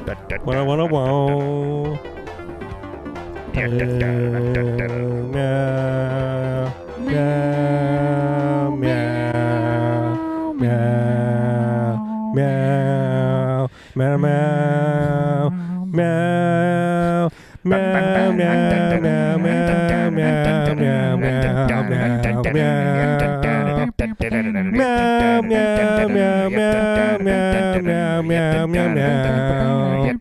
Wanna wow. Meow, meow, meow, meow, meow, meow, meow, meow, meow, meow, meow, meow, meow, meow, meow, meow,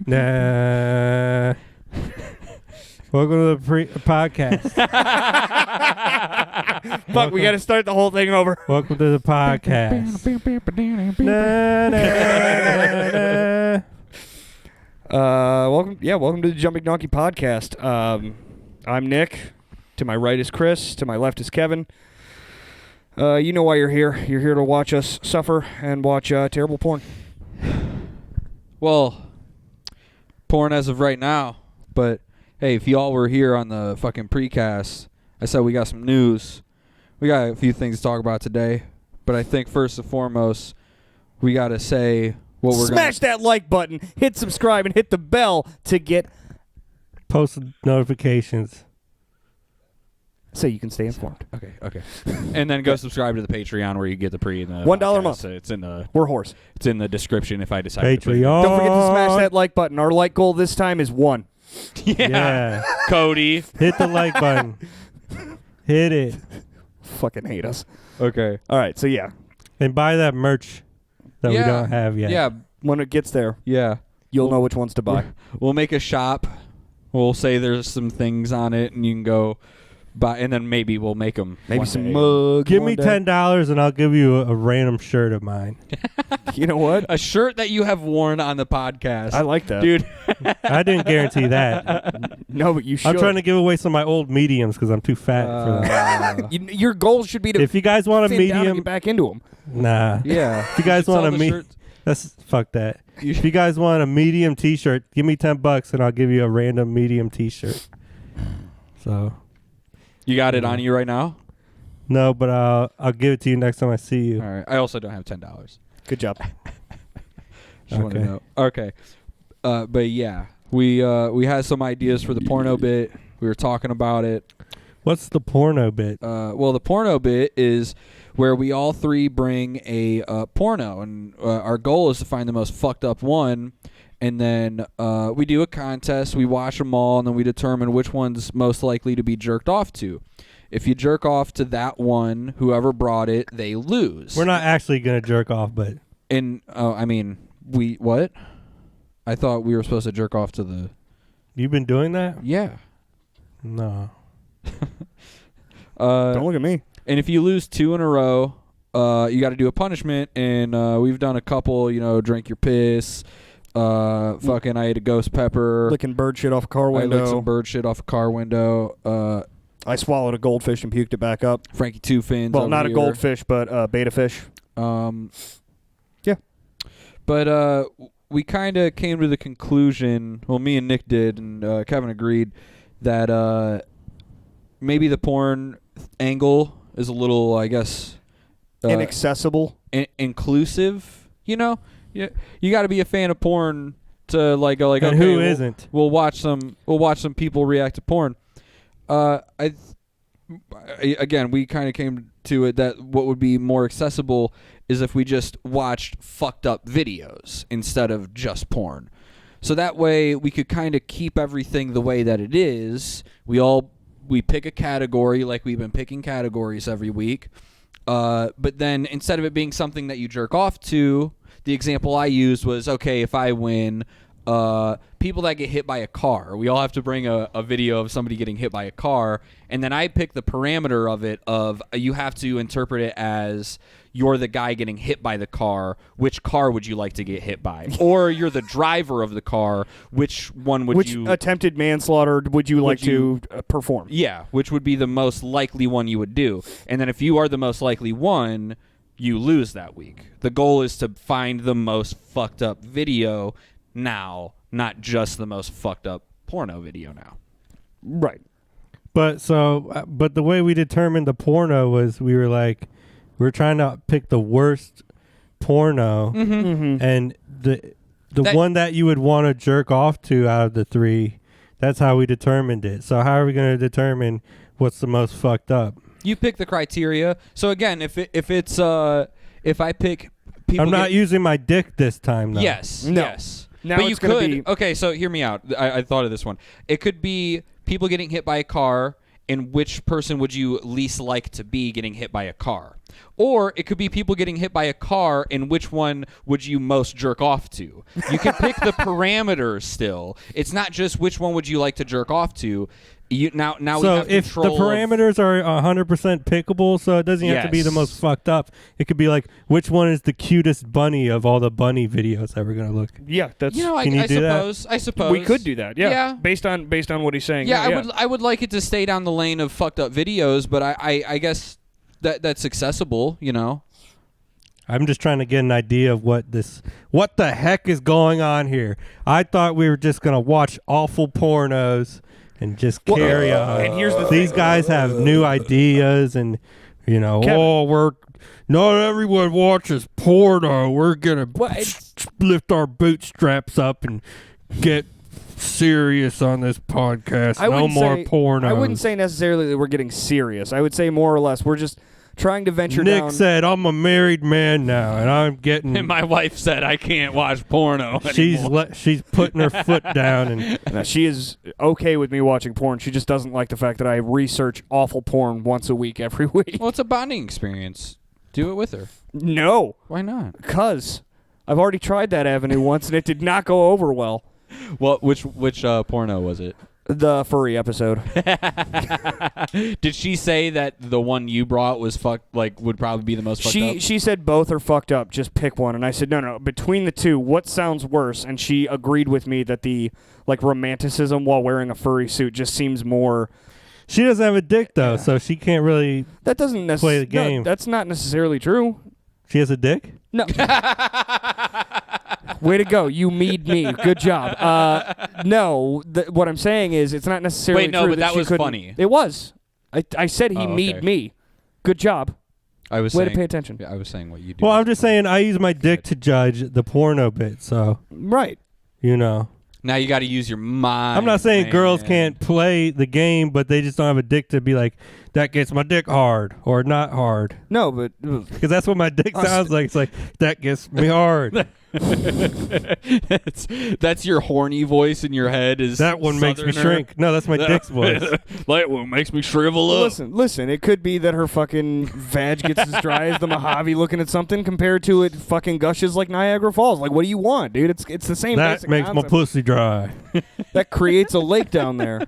Nah. Welcome to the podcast. Fuck, we got to start the whole thing over. Welcome to the podcast. Nah, nah, nah. Welcome to the Jumping Donkey Podcast. I'm Nick. To my right is Chris. To my left is Kevin. You know why you're here. You're here to watch us suffer and watch terrible porn. Well, porn as of right now. But, hey, if y'all were here on the fucking precast, I said we got some news. We got a few things to talk about today. But I think first and foremost, we got to say what we're going to... Smash that like button, hit subscribe, and hit the bell to get... Post notifications. So you can stay informed. Okay. And then go subscribe to the Patreon where you get the pre and the $1 a month. It's in the We're horse. It's in the description if I decide to put it. Patreon. Don't forget to smash that like button. Our like goal this time is 1. Yeah. Cody. Hit the like button. Hit it. Fucking hate us. Okay. All right, so yeah. And buy that merch that we don't have yet. Yeah. When it gets there, Yeah. you'll know which ones to buy. We'll make a shop. We'll say there's some things on it and you can go buy, and then maybe we'll make them. Maybe some mugs. Give me $10 and I'll give you a random shirt of mine. You know what? A shirt that you have worn on the podcast. I like that. Dude. I didn't guarantee that. No, but you should. I'm trying to give away some of my old mediums because I'm too fat for that. Your goal should be to If you guys want a sit down and medium, get back into them. nah. Yeah. If you guys want a medium, fuck that. If you guys want a medium T-shirt, give me $10 and I'll give you a random medium T-shirt. So. You got it on you right now? No, but I'll give it to you next time I see you. All right. I also don't have $10. Good job. Just want to know. Okay. But yeah, we had some ideas for the porno bit. We were talking about it. What's the porno bit? Well, the porno bit is where we all three bring a porno, and our goal is to find the most fucked up one, and then we do a contest. We watch them all, and then we determine which one's most likely to be jerked off to. If you jerk off to that one, whoever brought it, they lose. We're not actually going to jerk off, but... What? I thought we were supposed to jerk off to the... You've been doing that? Yeah. No. Don't look at me. And if you lose 2 in a row, you got to do a punishment. And we've done a couple, drink your piss. Fucking I ate a ghost pepper. Licking bird shit off a car window. I licked some bird shit off a car window. I swallowed a goldfish and puked it back up. Frankie Two Fins. Well, not here. a goldfish, but beta fish. Yeah. But we kind of came to the conclusion, well, me and Nick did, and Kevin agreed, that maybe the porn angle is a little, I guess... inaccessible. Inclusive, you got to be a fan of porn to go and okay, who isn't? We'll watch some people react to porn. Again, we kind of came to it that what would be more accessible is if we just watched fucked up videos instead of just porn. So that way we could kind of keep everything the way that it is. We pick a category like we've been picking categories every week. But then instead of it being something that you jerk off to, the example I used was, okay, if I win people that get hit by a car. We all have to bring a video of somebody getting hit by a car, and then I pick the parameter of it of you have to interpret it as you're the guy getting hit by the car. Which car would you like to get hit by? Or you're the driver of the car. Which one would you... Which attempted manslaughter would you like to perform? Yeah, which would be the most likely one you would do. And then if you are the most likely one, you lose that week. The goal is to find the most fucked up video now, not just the most fucked up porno video now. Right. But the way we determined the porno was we were trying to pick the worst porno, and the one that you would want to jerk off to out of the three. That's how we determined it. So how are we going to determine what's the most fucked up? You pick the criteria. So again, if I pick people, I'm not using my dick this time, though. Yes. No. Yes. Now but it's you gonna could. be- Okay, so hear me out. I thought of this one. It could be people getting hit by a car, and which person would you least like to be getting hit by a car? Or it could be people getting hit by a car, and which one would you most jerk off to? You can pick the parameters still. It's not just which one would you like to jerk off to. Now we So have if the control of- parameters are 100% pickable, so it doesn't have to be the Yes. most fucked up. It could be like, which one is the cutest bunny of all the bunny videos that we're gonna look? Yeah, that's. You know, I Can you do that? suppose we could do that. Yeah. Yeah. Based on what he's saying. Yeah, I would like it to stay down the lane of fucked up videos, but I guess that's accessible, you know. I'm just trying to get an idea of what the heck is going on here. I thought we were just gonna watch awful pornos and just carry on. And here's the These thing. guys have new ideas, and Kevin. we're not everyone watches porno. We're gonna lift our bootstraps up and get serious on this podcast. No more porno. I wouldn't say necessarily that we're getting serious. I would say more or less we're just trying to venture Nick down. said, "I'm a married man now, and I'm getting." And my wife said I can't watch porno anymore. She's putting her foot down, and Now, she is okay with me watching porn. She just doesn't like the fact that I research awful porn once a week, every week. Well, it's a bonding experience. Do it with her. No, Why not? because I've already tried that avenue once, and it did not go over well. Well, which porno was it? The furry episode. Did she say that the one you brought was would probably be the most fucked up? She said both are fucked up. Just pick one. And I said no. Between the two, what sounds worse? And she agreed with me that the romanticism while wearing a furry suit just seems more. she doesn't have a dick though, so she can't really. That doesn't Play the necessarily. game. That's not necessarily true. She has a dick. No. Way to go. You mead me. Good job. No, what I'm saying is it's not necessarily Wait, no, true but that she was couldn't- funny. It was. I said he Oh, mead okay. me. Good job. I was Way saying, to pay attention. Yeah, I was saying what you do. Well, I'm just saying I use my dick to judge the porno bit, so Right. Now you got to use your mind. I'm not saying girls man. can't play the game, but they just don't have a dick to be like, that gets my dick hard or not hard, No, but because that's what my dick sounds like. It's like, that gets me hard. that's your horny voice in your head. Is That one makes me Southerner. shrink. No, that's my dick's voice. That one makes me shrivel up. listen. It could be that her fucking vag gets as dry as the Mojave looking at something compared to it fucking gushes like Niagara Falls. Like, what do you want, dude? It's the same. That basic makes my concept. pussy dry. That creates a lake down there.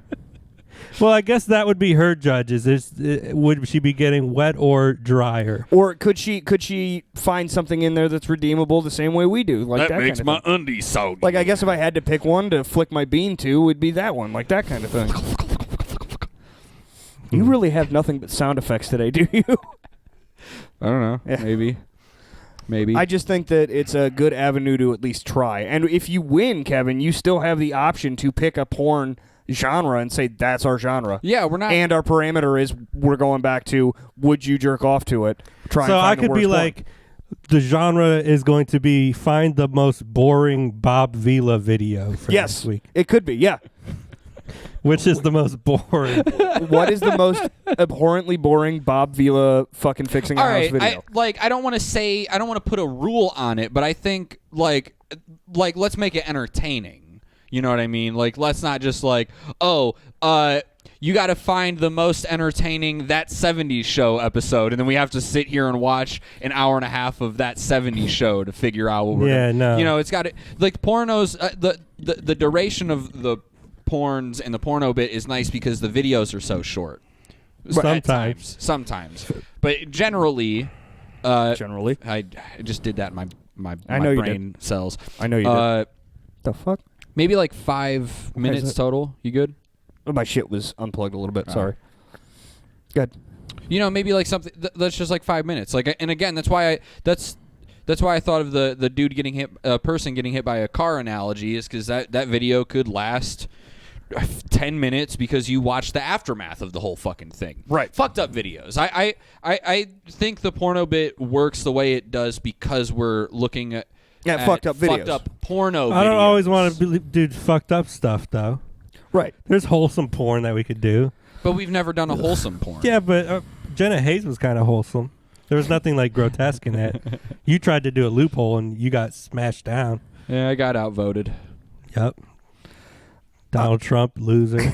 Well, I guess that would be her judges. Would she be getting wet or drier? Or could she find something in there that's redeemable the same way we do? Like that makes kind my of thing. undies soggy. Like, I guess if I had to pick one to flick my bean to, would be that one. Like that kind of thing. You really have nothing but sound effects today, do you? I don't know. Yeah. Maybe. I just think that it's a good avenue to at least try. And if you win, Kevin, you still have the option to pick a porn genre and say that's our genre. Yeah, we're not. And our parameter is we're going back to would you jerk off to it? Try So and find I the could be worst like, the genre is going to be find the most boring Bob Vila video for yes, this week. it could be. Yeah. Which is the most boring? What is the most abhorrently boring Bob Vila fucking fixing a All house right, video? I don't want to put a rule on it, but I think like let's make it entertaining. You know what I mean? Like, let's not just like, you got to find the most entertaining That 70s Show episode, and then we have to sit here and watch an hour and a half of That 70s Show to figure out what we're Yeah, gonna, no. You know, it's got to, like, pornos, the duration of the porns and the porno bit is nice because the videos are so short. Sometimes. But generally, Generally. I just did that in my I know you brain cells. I know you did. The fuck? Maybe like 5 minutes that? total. You good? Oh, my shit was unplugged a little bit. Sorry. Good. You know, maybe like something that's just like 5 minutes. Like, and again, that's why I thought of the dude getting hit, person getting hit by a car analogy, is because that video could last 10 minutes because you watch the aftermath of the whole fucking thing. Right. Fucked up videos. I think the porno bit works the way it does because we're looking at fucked up videos. Fucked up porno videos. I don't always want to do fucked up stuff, though. Right. There's wholesome porn that we could do. But we've never done a wholesome porn. Yeah, but Jenna Hayes was kind of wholesome. There was nothing like grotesque in that. You tried to do a loophole and you got smashed down. Yeah, I got outvoted. Yep. Donald Trump, loser.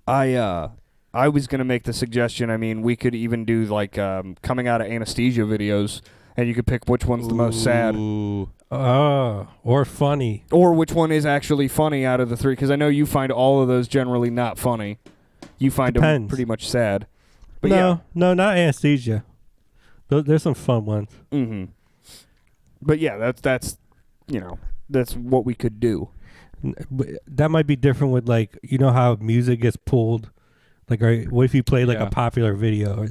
I was gonna make the suggestion. I mean, we could even do like coming out of anesthesia videos, and you could pick which one's the most sad, or funny, or which one is actually funny out of the three. Because I know you find all of those generally not funny. You find them pretty much sad. But no, not anesthesia. There's some fun ones. Mm-hmm. But yeah, that's that's what we could do. That might be different with, like, you know how music gets pulled. Like, what if you play like a popular video?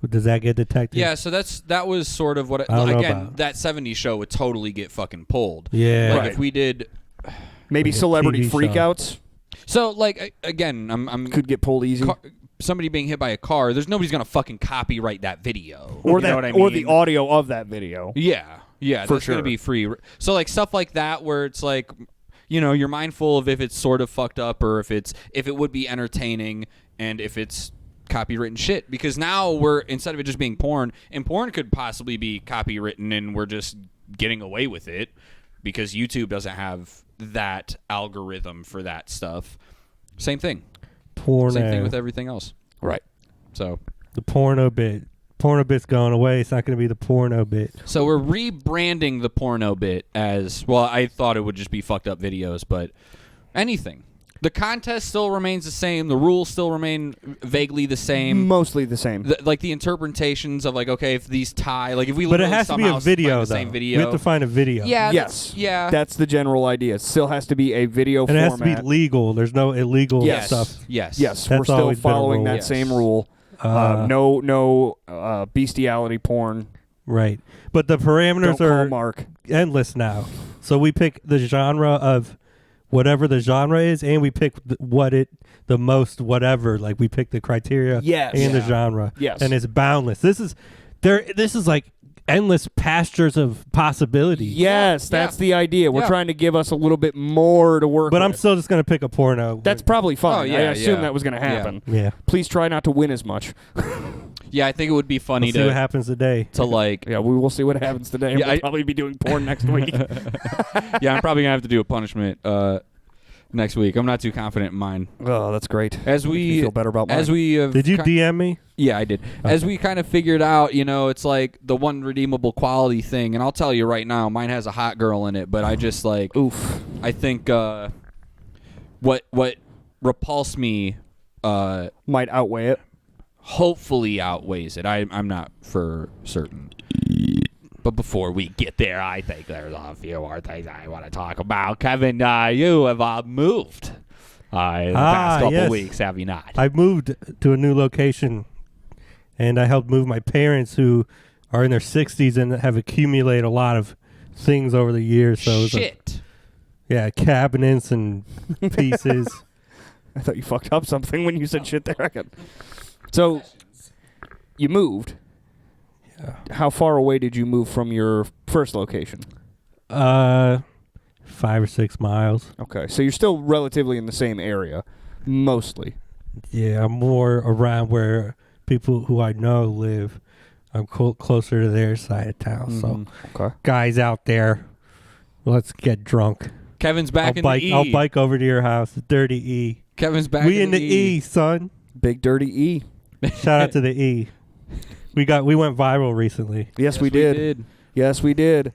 Does that get detected? Yeah, so that was sort of what that 70s show would totally get fucking pulled. Yeah, like if we did maybe like celebrity freakouts. So like again, I'm could get pulled easy. Somebody being hit by a car, there's gonna fucking copyright that video, or you know what I mean? Or the audio of that video. Yeah, that's gonna be free. So like stuff like that, where it's like, you're mindful of if it's sort of fucked up or if it would be entertaining and if it's copywritten shit. Because now we're, instead of it just being porn, and porn could possibly be copywritten and we're just getting away with it because YouTube doesn't have that algorithm for that stuff. Same thing. Same thing with everything else. Right. So the porno bit's going away. It's not going to be the porno bit. So we're rebranding the porno bit as, well, I thought it would just be fucked up videos, but anything. The contest still remains the same. The rules still remain vaguely the same. Mostly the same. Like the interpretations of, like, okay, if these tie, like if we but it has to be a video, though. Same video. We have to find a video. Yeah. Yes. Yeah. That's the general idea. It still has to be a video and it format. has to be legal. There's no illegal stuff. Yes. Yes. That's We're still always been a following rule. that same rule. No bestiality porn. Right. But the parameters are Mark. endless now. So we pick the genre of whatever the genre is, and we pick the most whatever. Like, we pick the criteria and the genre. Yes. And it's boundless. This is like endless pastures of possibility. Yes, that's the idea. We're trying to give us a little bit more to work with. But I'm still just going to pick a porno. That's probably fine. Oh, yeah, I assume that was going to happen. Yeah. Please try not to win as much. Yeah, I think it would be funny see what happens today. to like. Yeah, we will see what happens today. Yeah, We'll probably be doing porn next week. Yeah, I'm probably gonna have to do a punishment next week. I'm not too confident in mine. Oh, that's great. As we feel better about mine. As we did you DM me? Yeah, I did. Okay. As we kind of figured out, it's like the one redeemable quality thing, and I'll tell you right now, mine has a hot girl in it, but I just like, oof. I think what repulsed me might outweigh it. Hopefully outweighs it. I'm not for certain. But before we get there, I think there's a few more things I want to talk about. Kevin, you have moved the past couple weeks, have you not? I moved to a new location, and I helped move my parents, who are in their 60s and have accumulated a lot of things over the years. So Shit. Cabinets and pieces. I thought you fucked up something when you said shit there. So, you moved. Yeah. How far away did you move from your first location? 5 or 6 miles. Okay, so you're still relatively in the same area, mostly. Yeah, I'm more around where people who I know live. I'm closer to their side of town. Mm-hmm. So, guys out there, let's get drunk. Kevin's back in the E. I'll bike over to your house. Dirty E. Kevin's back in the E, son. Big dirty E. Shout out to the E. We went viral recently. Yes, we did. Yes, we did.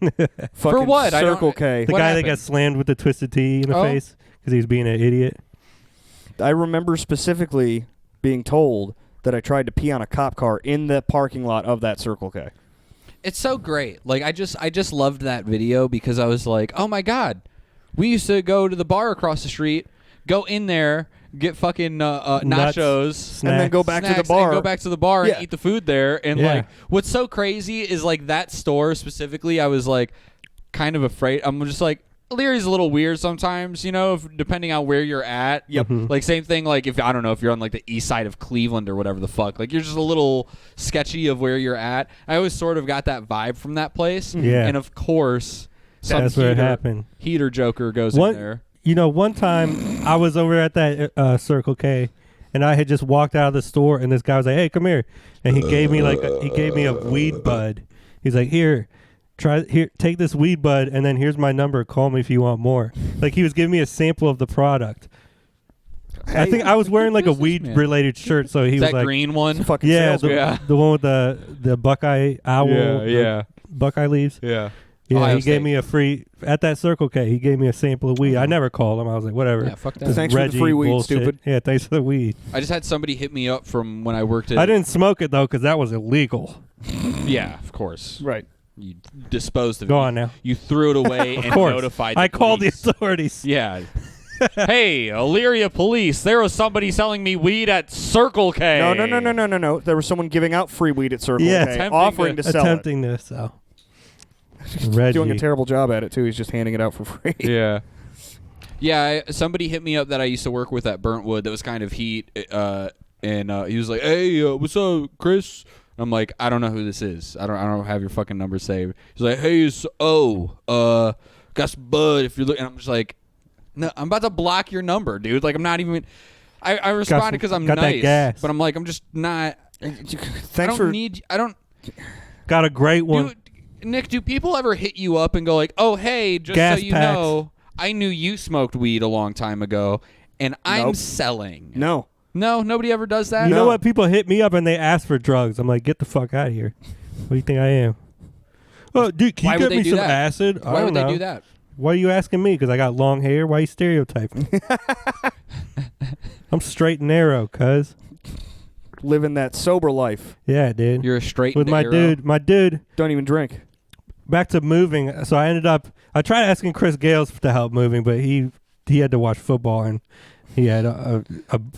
For what? Circle K. The guy that got slammed with the Twisted Tea in the face because he was being an idiot. I remember specifically being told that I tried to pee on a cop car in the parking lot of that Circle K. It's so great. Like, I just loved that video because I was like, oh my God, we used to go to the bar across the street, go in there, get fucking nachos, and then go back to the bar. And go back to the bar and eat the food there. And like, what's so crazy is like that store specifically, I was like kind of afraid. I'm just like, Leary's a little weird sometimes, depending on where you're at. Yep. Like, same thing, like, if I don't know, if you're on, like, the east side of Cleveland or whatever the fuck. Like, you're just a little sketchy of where you're at. I always sort of got that vibe from that place. Yeah. And, of course, That's where it happened. Heater Joker goes in there. One time I was over at that Circle K, and I had just walked out of the store, and this guy was like, "Hey, come here," and he gave me a weed bud. He's like, "Here, take this weed bud, and then here's my number. Call me if you want more." Like, he was giving me a sample of the product. I think I was wearing like a weed-related shirt, so he was that like, green one. Fucking "Yeah, salesman. the one with the Buckeye owl, Yeah. Buckeye leaves." Yeah. Yeah, Ohio he gave me a free at that Circle K. He gave me a sample of weed. I never called him. I was like, whatever. Yeah, fuck that. This Thanks for the Reggie free weed, bullshit. stupid. Yeah, thanks for the weed. I just had somebody hit me up from when I worked at. I didn't smoke it though because that was illegal. Yeah, of course. Right. You disposed of it. Go on now. You threw it away and course. notified. I called the police. authorities. Yeah. Hey, Elyria police! There was somebody selling me weed at Circle K. No. There was someone giving out free weed at Circle Yeah. K, offering to sell Attempting to sell. it. Reggie. Doing a terrible job at it too. He's just handing it out for free. Yeah. Yeah, somebody hit me up that I used to work with at Burntwood that was kind of heat, and he was like, "Hey, what's up, Chris?" I'm like, "I don't know who this is. I don't have your fucking number saved." He's like, "Hey, got some bud if you're looking." And I'm just like, "No, I'm about to block your number, dude. Like, I'm not even." I responded because I'm got that nice, gas. but I'm like, I'm just not. Thanks I don't. Got a great one. Nick, do people ever hit you up and go like, "Oh, hey, just Gas so you packs. know, I knew you smoked weed a long time ago, and I'm Nope. selling." No. No, nobody ever does that. You No. know what? People hit me up and they ask for drugs. I'm like, get the fuck out of here. What do you think I am? Oh, dude, can Why you would get they me do some that? acid? I Why don't would know. they do that? Why are you asking me? Because I got long hair? Why are you stereotyping? I'm straight and narrow, cuz. Living that sober life. Yeah, dude. You're a straight With my narrow. dude. My dude. Don't even drink. Back to moving. So I tried asking Chris Gales to help moving, but he had to watch football and he had a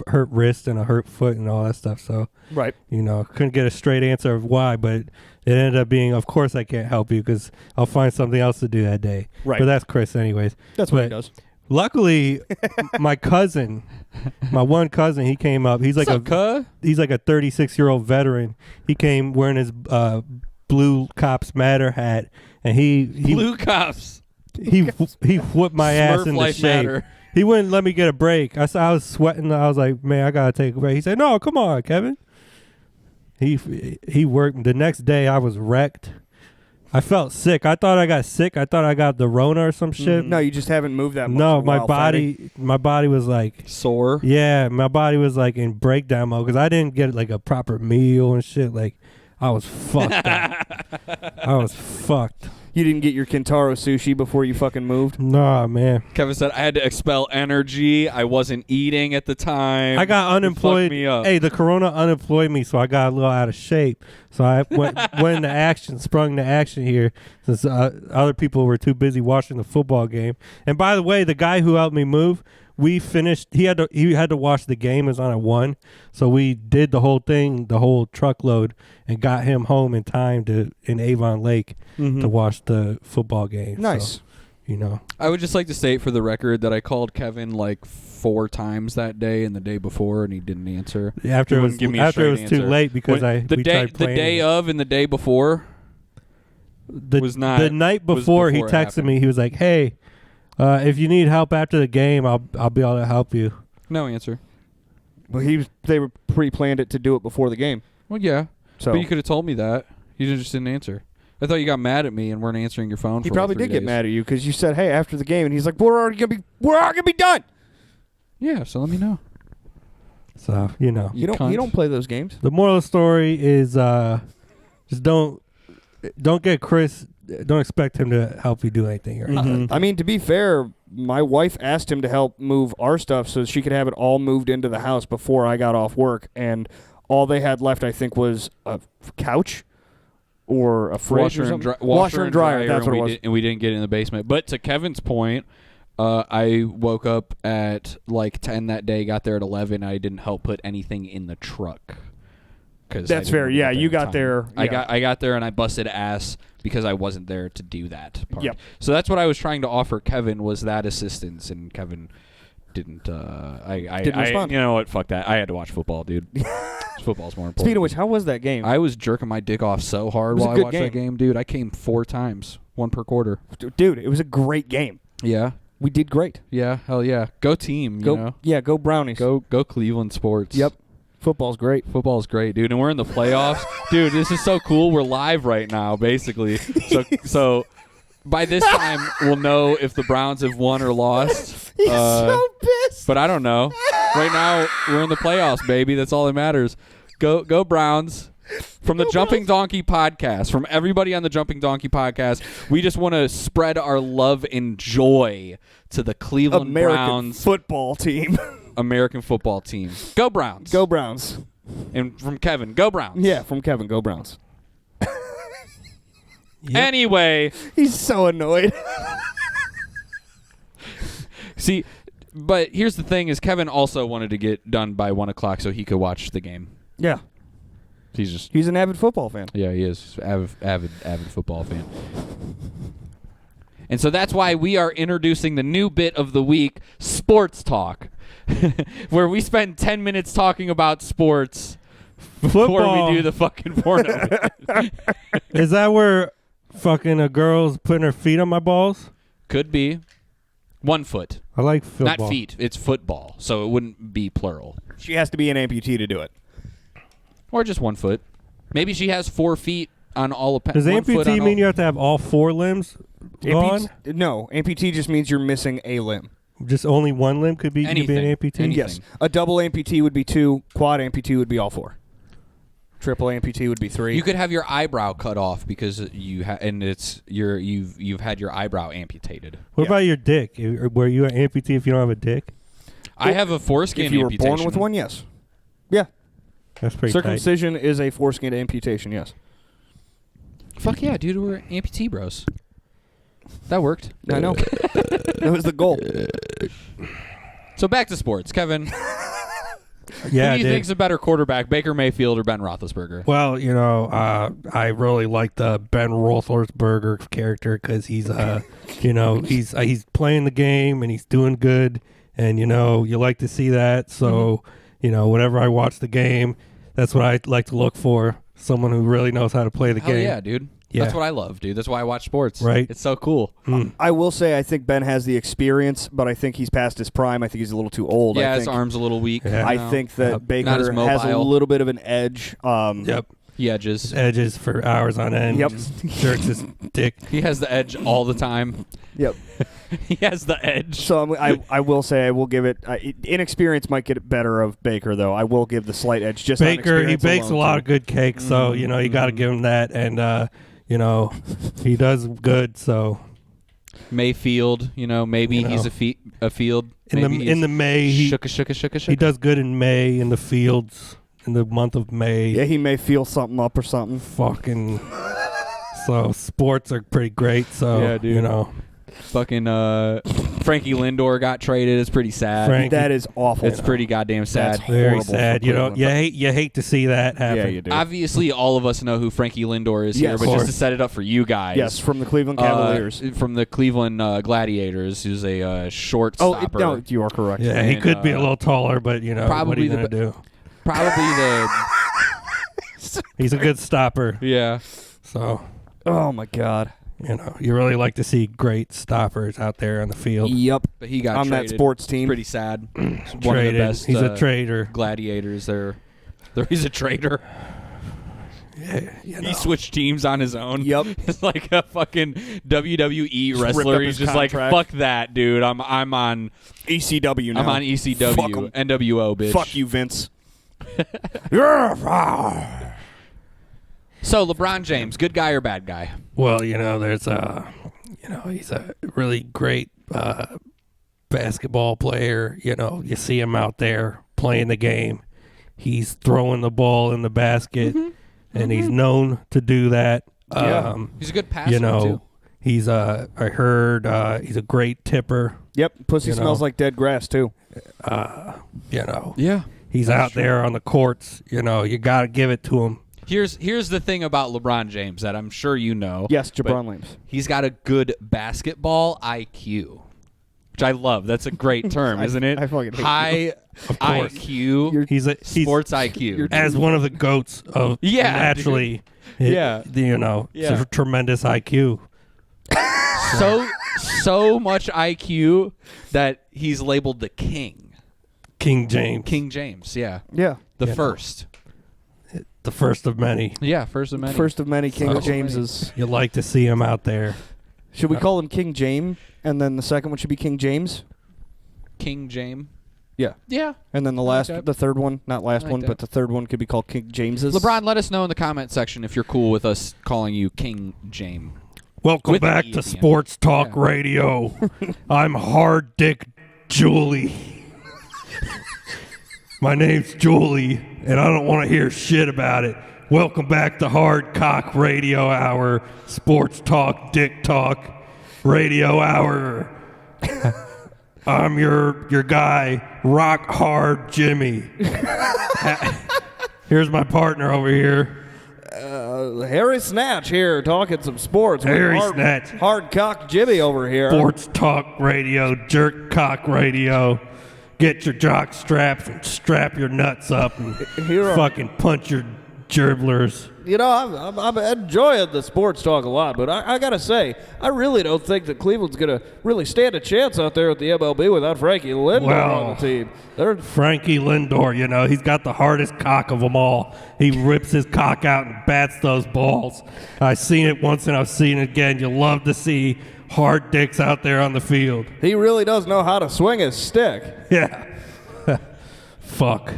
hurt wrist and a hurt foot and all that stuff. So, Right. couldn't get a straight answer of why, but it ended up being, of course I can't help you because I'll find something else to do that day. Right. But that's Chris anyways. That's what he But does. Luckily, my one cousin, he came up. He's like he's like a 36-year-old veteran. He came wearing his Blue Cops Matter hat, and he Blue cops. he whipped my ass Smurf into Life shape. Matter. He wouldn't let me get a break. I was sweating. I was like, man, I gotta take a break. He said, no, come on, Kevin. He worked. The next day, I was wrecked. I felt sick. I thought I got sick. I thought I got the Rona or some shit. No, you just haven't moved that much. No, in a my while, fatty. body was like Sore. yeah, my body was like in breakdown mode because I didn't get like a proper meal and shit. Like I was fucked up. I was fucked. You didn't get your Kintaro sushi before you fucking moved? Nah, man. Kevin said I had to expel energy. I wasn't eating at the time. I got unemployed. Fucked me up. Hey, the corona unemployed me, so I got a little out of shape. So I went into action, sprung into action here, since other people were too busy watching the football game. And by the way, the guy who helped me move, we finished. He had to watch the game. It was on at 1, so we did the whole thing, the whole truckload, and got him home in time in Avon Lake to watch the football game. Nice. So, I would just like to state for the record that I called Kevin like 4 times that day and the day before, and he didn't answer. after He it was wouldn't give me a after it was straight too answer. late because we tried the playing day it. of and the day before. was not- the night was before he before it texted happened. me. He was like, "Hey, if you need help after the game, I'll be able to help you." No answer. Well, they were pre-planned it to do it before the game. Well, yeah. So But you could have told me that. You just didn't answer. I thought you got mad at me and weren't answering your phone. he for probably like 3 did get days. mad at you because you said, "Hey, after the game," and he's like, "We're already gonna be done." Yeah, so let me know. So You cunt. don't play those games. the moral of the story is just don't get Chris. Don't expect him to help you do anything. Or I mean, to be fair, my wife asked him to help move our stuff so she could have it all moved into the house before I got off work, and all they had left, I think, was a couch or a fridge or something. Washer and dryer. That's what it was. And we didn't get it in the basement. But to Kevin's point, I woke up at like 10 that day, got there at 11. I didn't help put anything in the truck. because That's fair. Yeah, you got there. Yeah. I got there and I busted ass because I wasn't there to do that part. Yep. So that's what I was trying to offer Kevin, was that assistance, and Kevin didn't. Didn't respond. You know what? Fuck that. I had to watch football, dude. Football's more important. Speaking of which, how was that game? I was jerking my dick off so hard while I watched that game, dude. I came 4 times, 1 per quarter. Dude, it was a great game. Yeah. We did great. Yeah, hell yeah. Go team, you know? Yeah, go Brownies. Go Cleveland sports. Yep. Football's great. Football's great, dude. And we're in the playoffs. Dude, this is so cool. We're live right now, basically. So by this time, we'll know if the Browns have won or lost. He's so pissed. But I don't know. Right now, we're in the playoffs, baby. That's all that matters. Go Browns. From the Jumping Donkey podcast, from everybody on the Jumping Donkey podcast, we just want to spread our love and joy to the Cleveland Browns football team. American football team. Go Browns. Go Browns. And from Kevin, go Browns. Yeah, from Kevin, go Browns. Yep. Anyway. He's so annoyed. See, but here's the thing is Kevin also wanted to get done by 1 o'clock so he could watch the game. Yeah. He's an avid football fan. Yeah, he is. Avid football fan. And so that's why we are introducing the new bit of the week, Sports Talk, where we spend 10 minutes talking about sports before we do the fucking porno. Is that where fucking a girl's putting her feet on my balls? Could be. 1 foot. I like football. Not feet. It's football, so it wouldn't be plural. She has to be an amputee to do it. Or just 1 foot. Maybe she has 4 feet on all of. Does amputee mean you have to have all 4 limbs gone? No, amputee just means you're missing a limb. Just only 1 limb could be an amputee? Anything. Yes. A double amputee would be 2. Quad amputee would be all 4. Triple amputee would be 3. You could have your eyebrow cut off because you've had your eyebrow amputated. What about your dick? Were you an amputee if you don't have a dick? I have a foreskin if you were amputation. born with one, yes. Yeah. That's pretty Circumcision is a foreskin amputation, yes. Fuck yeah, dude. We're amputee bros. That worked. I know. That was the goal. So back to sports. Kevin, Yeah, who do you think's a better quarterback, Baker Mayfield or Ben Roethlisberger? Well, I really like the Ben Roethlisberger character because he's, he's playing the game and he's doing good, and you like to see that. So, whenever I watch the game, that's what I like to look for. Someone who really knows how to play the Hell game. yeah, dude. Yeah. That's what I love, dude. That's why I watch sports. Right. It's so cool. I will say I think Ben has the experience, but I think he's past his prime. I think he's a little too old. Yeah, I his think, arm's a little weak. Yeah. I think that Baker Not as has a mobile. little bit of an edge. Yep. He edges. Edges for hours on end. Yep. Just jerks his dick. He has the edge all the time. Yep. He has the edge. So I will say I will give it inexperience might get it better of Baker though. I will give the slight edge just on Baker, he experience bakes a alone, lot too. of good cakes, so you got to give him that, and he does good. So Mayfield, maybe he's a field. in the May, he Shooka. he does good in May in the fields in the month of May. Yeah, he may feel something up or something. Fucking. So sports are pretty great. So Yeah, dude. Fucking Frankie Lindor got traded. It's pretty sad. That is awful. It's pretty goddamn sad. That's very horrible sad. for You Cleveland. hate to see that happen. Yeah, you do. Obviously, all of us know who Frankie Lindor is Yes. here, but Of just to course. set it up for you guys. Yes, from the Cleveland Cavaliers. From the Cleveland Gladiators, who's a shortstopper. No, you are correct. Yeah, he And, could be a little taller, but what are probably you gonna do? Probably the He's a good stopper. yeah. So Oh my God. you really like to see great stoppers out there on the field. Yep. But he got On that traded. sports team. Pretty sad. One of the Traded. best. He's a trader. Gladiators. He's a trader. Yeah, He switched teams on his own. Yep. It's like a fucking WWE Just ripped wrestler. up He's his just like, contract. fuck that, dude. I'm on ECW now. I'm on ECW. Fuck 'em. NWO, bitch. Fuck you, Vince. So LeBron James, good guy or bad guy? Well, there's he's a really great basketball player. You see him out there playing the game. He's throwing the ball in the basket, and he's known to do that. Yeah. He's a good passer too. He's I heard he's a great tipper. Yep. Pussy You know. smells like dead grass too. Yeah. He's out there on the courts. You know, you got to give it to him. Here's the thing about LeBron James that I'm sure you know. Yes, LeBron James. He's got a good basketball IQ, which I love. That's a great term, isn't it? I fucking hate high IQ. He's sports IQ. As one of the goats of naturally. You know, it's a tremendous IQ. So much IQ that he's labeled the king. King James. King James, yeah. Yeah. The first. The first of many. Yeah, first of many. First of many King Jameses. You like to see him out there. Should we call him King James, and then the second one should be King James? King James. Yeah. Yeah. And then the third one, not last one, but the third one could be called King James's. LeBron, let us know in the comment section if you're cool with us calling you King James. Welcome back to Sports Talk Radio. I'm Hard Dick Julie. My name's Julie, and I don't want to hear shit about it. Welcome back to Hard Cock Radio Hour, Sports Talk, Dick Talk Radio Hour. I'm your guy, Rock Hard Jimmy. Here's my partner over here. Harry Snatch here talking some sports. Harry Snatch. Hard Cock Jimmy over here. Sports Talk Radio, Jerk Cock Radio. Get your jock straps and strap your nuts up and fucking punch your gerblers. You know, I'm enjoying the sports talk a lot, but I got to say, I really don't think that Cleveland's going to really stand a chance out there at the MLB without Frankie Lindor on the team. Frankie Lindor, you know, he's got the hardest cock of them all. He rips his cock out and bats those balls. I've seen it once and I've seen it again. You love to see hard dicks out there on the field. He really does know how to swing his stick. Yeah. Fuck.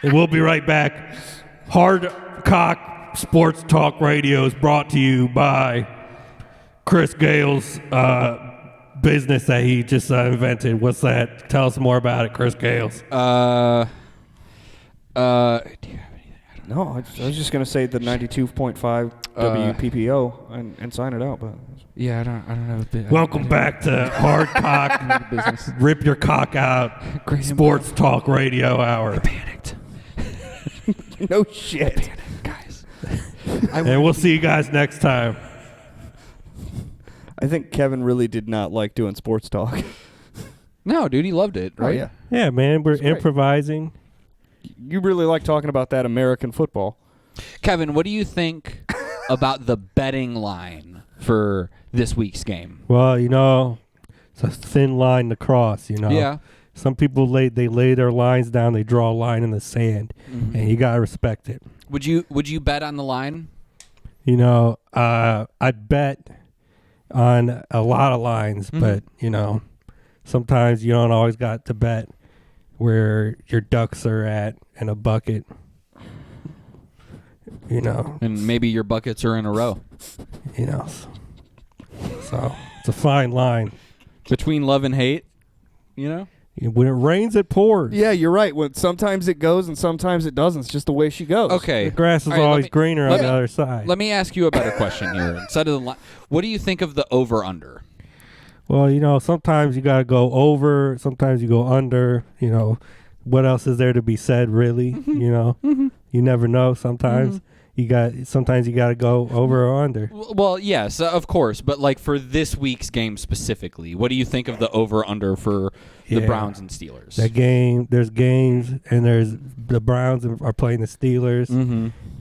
And we'll be right back. Hard Cock Sports Talk Radio is brought to you by Chris Gale's business that he just invented. What's that? Tell us more about it, Chris Gale's. Do you have anything? No, I was just going to say the 92.5 WPPO and sign it out, but yeah, I don't know. Welcome back to Hard Cock. Rip your cock out. Sports Talk Radio Hour. I panicked. No shit. Guys. And we'll see you guys next time. I think Kevin really did not like doing sports talk. No, dude, he loved it, right? Oh, yeah. Yeah, man, we're improvising. You really like talking about that American football. Kevin, what do you think about the betting line for this week's game? Well, you know, it's a thin line to cross, you know. Yeah. Some people lay their lines down, they draw a line in the sand, and you got to respect it. Would you bet on the line? You know, I bet on a lot of lines, but, you know, sometimes you don't always got to bet where your ducks are at in a bucket. You know. And maybe your buckets are in a row. You know. So, it's a fine line. Between love and hate, you know? When it rains, it pours. Yeah, you're right. Sometimes it goes and sometimes it doesn't. It's just the way she goes. Okay. The grass is always greener on the other side. Let me ask you a better question here. Instead of the what do you think of the over-under? Well, you know, sometimes you got to go over. Sometimes you go under. You know, what else is there to be said, really? You know, you never know. Sometimes you got to go over or under. Well, yes, of course. But like for this week's game specifically, what do you think of the over-under for the Browns and Steelers? That game, there's games, and there's the Browns are playing the Steelers,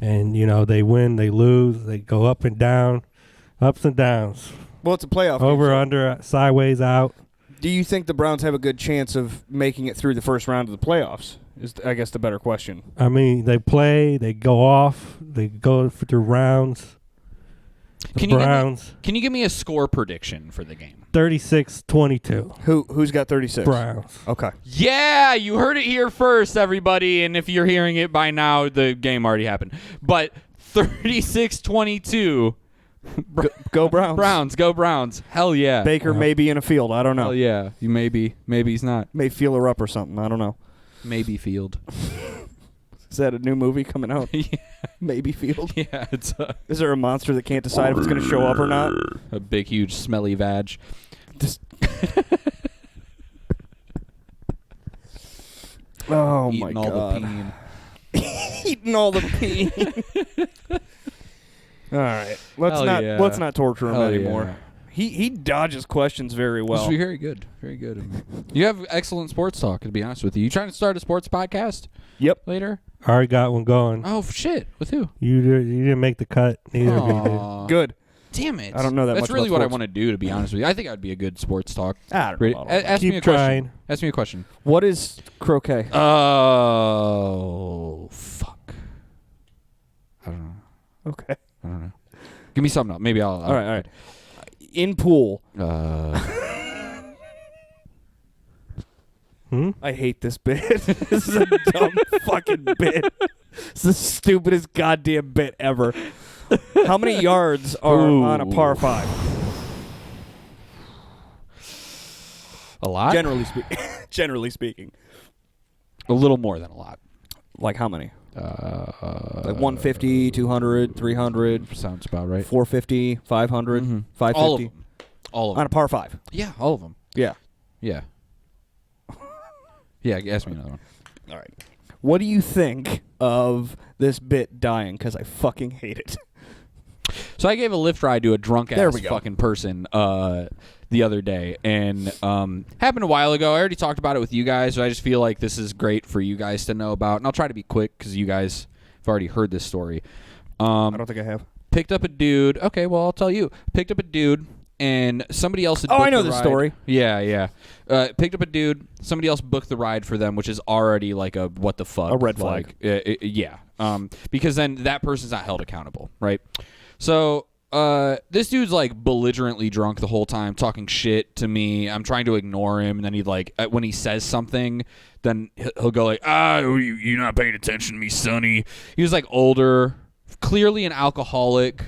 and you know they win, they lose, they go up and down, ups and downs. Well, it's a playoff. Over, under, sideways, out. Do you think the Browns have a good chance of making it through the first round of the playoffs? Is I guess the better question. I mean, they play, they go off, they go through rounds. Can you give me a score prediction for the game? 36-22. Who's got 36? Browns. Okay. Yeah, you heard it here first, everybody. And if you're hearing it by now, the game already happened. But 36-22. Go Browns. Browns, go Browns. Hell yeah. Baker may be in a field. I don't know. Hell yeah. You may be. Maybe he's not. May feel her up or something. I don't know. Maybe Field. Is that a new movie coming out? Yeah. Maybe Field? Yeah. It's Is there a monster that can't decide if it's going to show up or not? a big, huge, smelly vag. Oh eating my all God. the peen. Eating all the pee. All right, let's not torture him anymore. Yeah. He dodges questions very well. It's very good. Very good. You have excellent sports talk, to be honest with you. You trying to start a sports podcast? Yep. Later? I already got one going. Oh, shit. With who? You didn't make the cut. Neither of you did. Aw. Good. Damn it. I don't know that That's much really about what I sports. want to do, to be honest with you. I think I'd be a good sports talk. I don't know. about all that. Ask me a Keep question. trying. Ask me a question. What is croquet? Oh, fuck. I don't know. Okay. I don't know. Give me something else. Maybe I'll. All right. In pool. I hate this bit. This is a dumb fucking bit. It's the stupidest goddamn bit ever. How many yards are on a par 5? A lot? Generally speaking. A little more than a lot. Like how many? Like 150, 200, 300. Sounds about right. 450, 500, 550. All of them. All of On them. a par 5. Yeah, all of them. Yeah. Yeah. Yeah, ask me another one. All right. What do you think of this bit dying? Because I fucking hate it. So I gave a lift ride to a drunk There ass we go. fucking person the other day, and happened a while ago. I already talked about it with you guys, so I just feel like this is great for you guys to know about, and I'll try to be quick because you guys have already heard this story. I don't think I have. Picked up a dude. Okay, well I'll tell you. Picked up a dude, and somebody else had Oh, booked I know the this ride. story. Yeah. Picked up a dude. Somebody else booked the ride for them, which is already like a what the fuck. A red flag. Yeah. Because then that person's not held accountable, right? So this dude's like belligerently drunk the whole time, talking shit to me. I'm trying to ignore him, and then he like when he says something, then he'll go like, you're not paying attention to me, sonny. He was like older, clearly an alcoholic,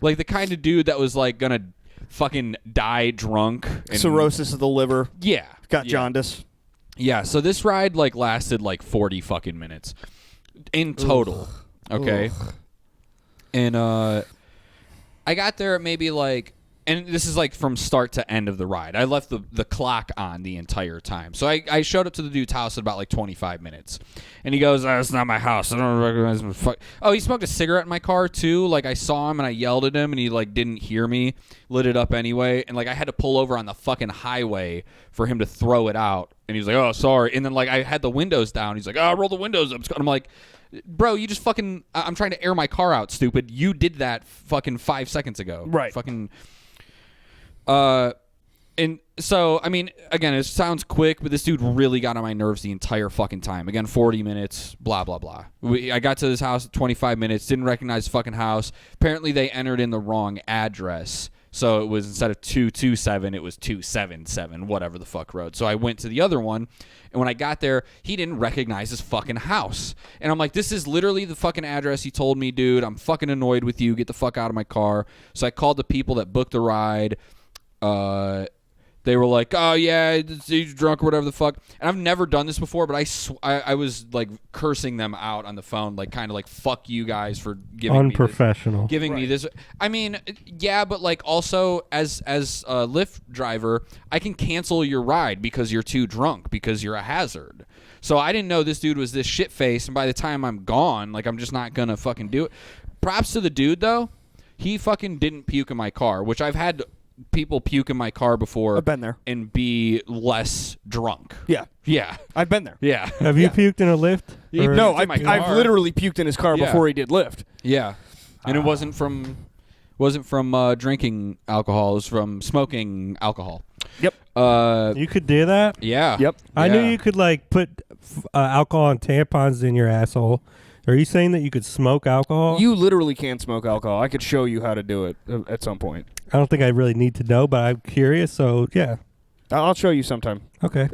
like the kind of dude that was like gonna fucking die drunk. And, Cirrhosis of the liver. Yeah. Got yeah. jaundice. Yeah, so this ride like lasted like 40 fucking minutes in total. Ugh. Okay. Ugh. And I got there at maybe like, and this is like from start to end of the ride. I left the clock on the entire time. So I showed up to the dude's house in about like 25 minutes. And he goes, "That's not my house. I don't recognize him." Fuck. Oh, he smoked a cigarette in my car too. Like I saw him and I yelled at him and he like didn't hear me, lit it up anyway. And like I had to pull over on the fucking highway for him to throw it out. And he was like, "Oh, sorry." And then like I had the windows down. He's like, "Oh, roll the windows up." And I'm like, bro, you just fucking, I'm trying to air my car out, stupid. You did that fucking 5 seconds ago. Right. Fucking, and so, I mean, again, it sounds quick, but this dude really got on my nerves the entire fucking time. Again, 40 minutes, blah, blah, blah. I got to this house at 25 minutes, didn't recognize the fucking house. Apparently, they entered in the wrong address. So it was instead of 227, it was 277, whatever the fuck road. So I went to the other one, and when I got there, he didn't recognize his fucking house. And I'm like, this is literally the fucking address he told me, dude. I'm fucking annoyed with you. Get the fuck out of my car. So I called the people that booked the ride. They were like, "Oh yeah, he's drunk or whatever the fuck." And I've never done this before, but I was like cursing them out on the phone, like kind of like, "Fuck you guys for giving Unprofessional. me this." I mean, yeah, but like also as a Lyft driver, I can cancel your ride because you're too drunk, because you're a hazard. So I didn't know this dude was this shit face, and by the time I'm gone, like I'm just not gonna fucking do it. Props to the dude though. He fucking didn't puke in my car, which I've had people puke in my car before. I've been there. And be less drunk. Yeah. Yeah. I've been there. Yeah. Have you puked in a lift? He Or- No, puked in my I've car. literally puked in his car Yeah. before he did lift. Yeah. And it wasn't from drinking alcohol. It was from smoking alcohol. Yep. You could do that? Yeah. Yep. I knew Yeah. you could like put alcohol and tampons in your asshole. Are you saying that you could smoke alcohol? You literally can smoke alcohol. I could show you how to do it at some point. I don't think I really need to know, but I'm curious. So yeah. I'll show you sometime. Okay.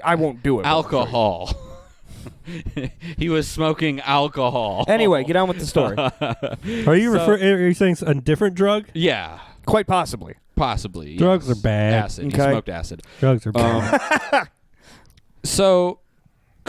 I won't do it. but I'll show you. Alcohol. He was smoking alcohol. Anyway, get on with the story. Are you saying a different drug? Yeah. Quite possibly. Possibly. Drugs yes. are bad. Acid. He Okay. smoked acid. Drugs are bad. So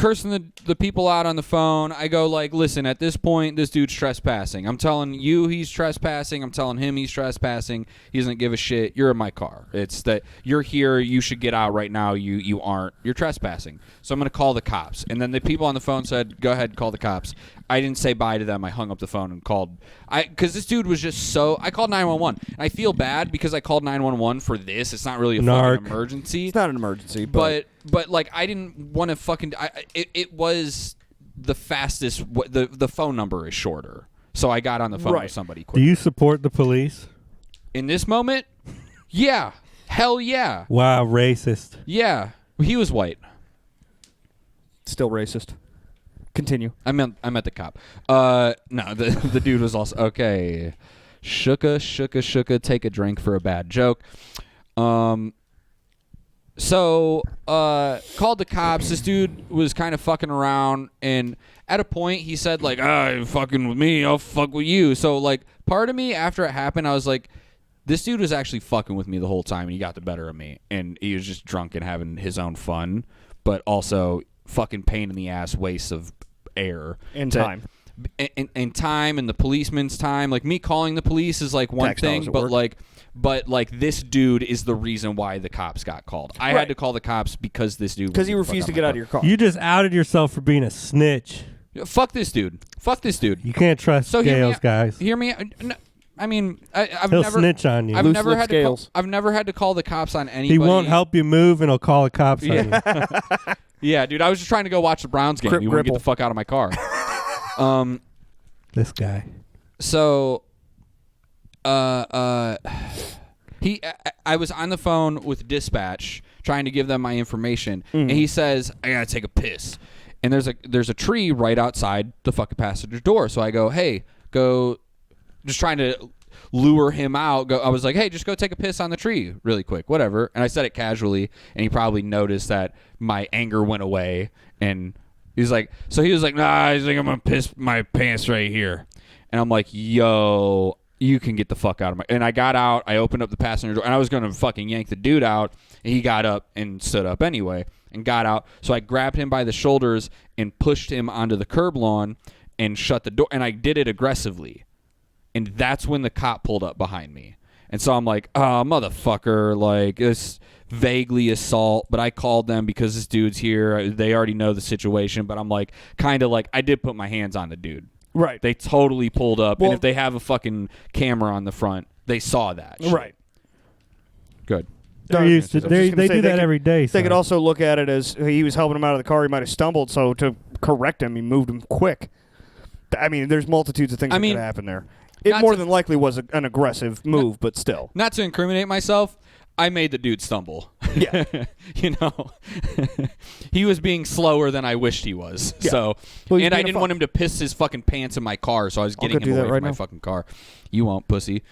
cursing the people out on the phone. I go like, listen, at this point, this dude's trespassing. I'm telling you he's trespassing. I'm telling him he's trespassing. He doesn't give a shit. You're in my car. It's that you're here. You should get out right now. You aren't. You're trespassing. So I'm going to call the cops. And then the people on the phone said, go ahead, call the cops. I didn't say bye to them. I hung up the phone and called. Because this dude was just so... I called 911. And I feel bad because I called 911 for this. It's not really a fucking emergency. It's not an emergency, but like, I didn't want to fucking... It was the fastest... The phone number is shorter. So I got on the phone with somebody quick. Do you support the police? In this moment? Yeah. Hell yeah. Wow, racist. Yeah. He was white. Still racist. Continue. I meant the cop. No, the dude was also okay. Shooka, take a drink for a bad joke. So called the cops. This dude was kind of fucking around, and at a point he said like, you're fucking with me, I'll fuck with you. So like, part of me after it happened, I was like, this dude was actually fucking with me the whole time, and he got the better of me, and he was just drunk and having his own fun, but also fucking pain in the ass waste of air and time and time and the policeman's time. Like, me calling the police is like one Tax thing, dollars but this dude is the reason why the cops got called. I had to call the cops because this dude he refused to get out of your car. You just outed yourself for being a snitch. Fuck this dude. You can't trust Scales, guys. Hear me? I mean, I've He'll never snitch on you. I've never had to call the cops on anybody. He won't help you move, and he'll call the cops on you. Yeah, dude. I was just trying to go watch the Browns game. You want to get the fuck out of my car? This guy. So, I was on the phone with dispatch trying to give them my information, and he says, I gotta take a piss. And there's a tree right outside the fucking passenger door. So I go, hey, go. Just trying to lure him out. I was like, hey, just go take a piss on the tree really quick, whatever. And I said it casually, and he probably noticed that my anger went away. And he was like, nah, he's like, I'm going to piss my pants right here. And I'm like, yo, you can get the fuck out of my... And I got out, I opened up the passenger door, and I was going to fucking yank the dude out. And he got up and stood up anyway and got out. So I grabbed him by the shoulders and pushed him onto the curb lawn and shut the door. And I did it aggressively. And that's when the cop pulled up behind me. And so I'm like, oh, motherfucker, like, this vaguely assault. But I called them because this dude's here. They already know the situation. But I'm like, kind of like, I did put my hands on the dude. Right. They totally pulled up. And if they have a fucking camera on the front, they saw that shit. Right. Good. They're used to, they do that every day. They could also look at it as he was helping him out of the car. He might have stumbled. So to correct him, he moved him quick. I mean, there's multitudes of things that could happen there. It more than likely was an aggressive move, but still. Not to incriminate myself, I made the dude stumble. Yeah. You know? He was being slower than I wished he was. Yeah. So, and I didn't want him to piss his fucking pants in my car, so I was getting him away from my fucking car. You won't, pussy.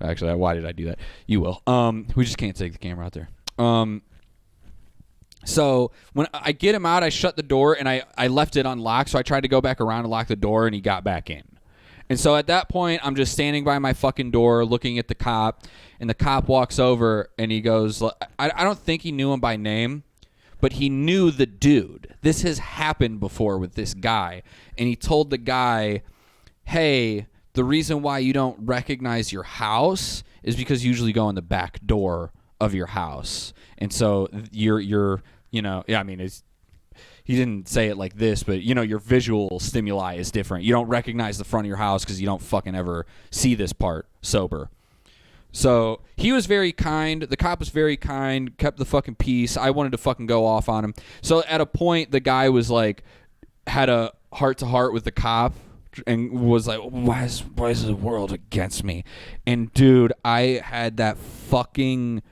Actually, why did I do that? You will. We just can't take the camera out there. So when I get him out, I shut the door, and I left it unlocked, so I tried to go back around and lock the door, and he got back in. And so at that point, I'm just standing by my fucking door looking at the cop, and the cop walks over, and he goes, I don't think he knew him by name, but he knew the dude. This has happened before with this guy. And he told the guy, hey, the reason why you don't recognize your house is because you usually go in the back door of your house. And so you're you know, yeah, I mean, he didn't say it like this, but, you know, your visual stimuli is different. You don't recognize the front of your house because you don't fucking ever see this part sober. So he was very kind. The cop was very kind, kept the fucking peace. I wanted to fucking go off on him. So at a point, the guy was like, had a heart-to-heart with the cop and was like, why is the world against me? And, dude, I had that fucking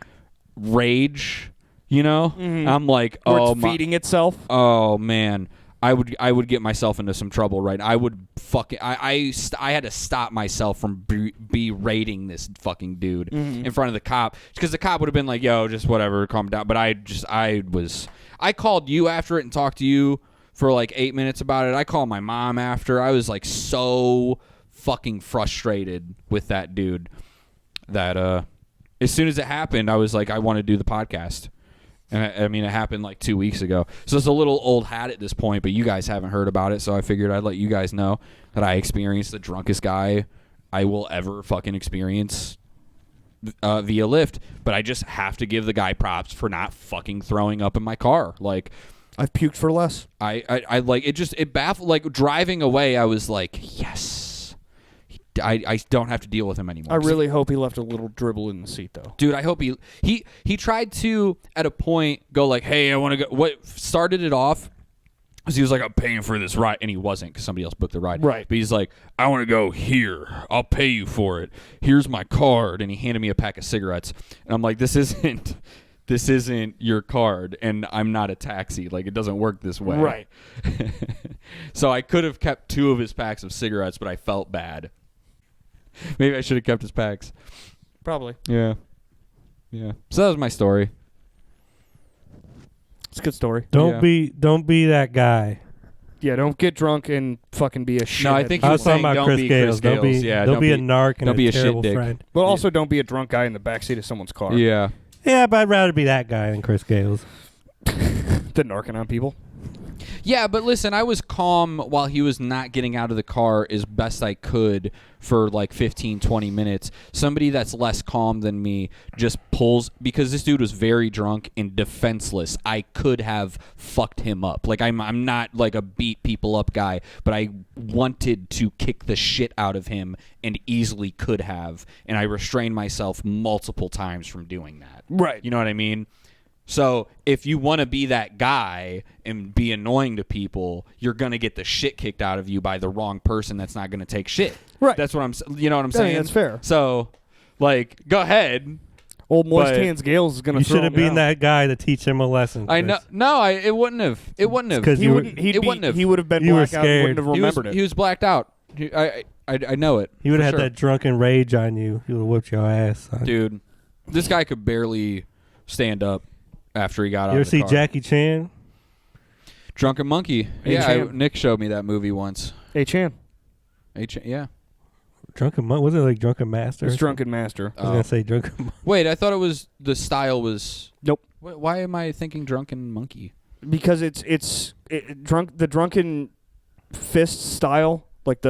rage. You know, I'm like, oh, it's feeding itself. Oh man, I would get myself into some trouble, right? I would fucking, I had to stop myself from berating this fucking dude in front of the cop, because the cop would have been like, yo, just whatever, calm down. But I called you after it and talked to you for like 8 minutes about it. I called my mom after. I was like so fucking frustrated with that dude that as soon as it happened, I was like, I want to do the podcast. And I mean, it happened like 2 weeks ago. So it's a little old hat at this point, but you guys haven't heard about it. So I figured I'd let you guys know that I experienced the drunkest guy I will ever fucking experience via Lyft. But I just have to give the guy props for not fucking throwing up in my car. Like, I've puked for less. I like it. It baffled. Like driving away, I was like, yes. I don't have to deal with him anymore. I really hope he left a little dribble in the seat, though. Dude, I hope he tried to, at a point, go like, hey, I want to go. What started it off was he was like, I'm paying for this ride. And he wasn't because somebody else booked the ride. Right. But he's like, I want to go here. I'll pay you for it. Here's my card. And he handed me a pack of cigarettes. And I'm like, this isn't your card. And I'm not a taxi. Like, it doesn't work this way. Right. So I could have kept 2 of his packs of cigarettes, but I felt bad. Maybe I should have kept his packs. Probably. Yeah. So that was my story. It's a good story. Don't be that guy. Yeah, don't get drunk and fucking be a shit. No, I think I he was was talking saying about don't Chris be Gales. Chris Don't be, Gales. Yeah, don't be a narc and don't be a shit terrible dick. friend. But also don't be a drunk guy in the backseat of someone's car. Yeah. Yeah, but I'd rather be that guy than Chris Gales. Than narking on people. Yeah, but listen, I was calm while he was not getting out of the car as best I could for like 15, 20 minutes. Somebody that's less calm than me just pulls, because this dude was very drunk and defenseless. I could have fucked him up. Like, I'm not like a beat people up guy, but I wanted to kick the shit out of him and easily could have. And I restrained myself multiple times from doing that. Right. You know what I mean? So if you want to be that guy and be annoying to people, you're going to get the shit kicked out of you by the wrong person that's not going to take shit. Right. That's what you know what I'm saying? That's fair. So, like, go ahead. Old Moist Hands Gales is going to You throw should have him been down. that guy to teach him a lesson. I know. Chris. No, it wouldn't have. It wouldn't have. 'Cause He wouldn't. He would have been You were blackout. He wouldn't scared. have remembered it. He was blacked out. I know it. He would for have had sure. that drunken rage on you. He would have whipped your ass. Son. Dude, this guy could barely stand up after he got out You ever of the see car. Jackie Chan? Drunken Monkey. Hey, Yeah, Chan. Nick showed me that movie once. Hey, Chan. Yeah. Was it like Drunken Master? It's Drunken Master. I was going to say Drunken Wait, I thought it was the style was. Nope. Why am I thinking Drunken Monkey? Because the drunken fist style, like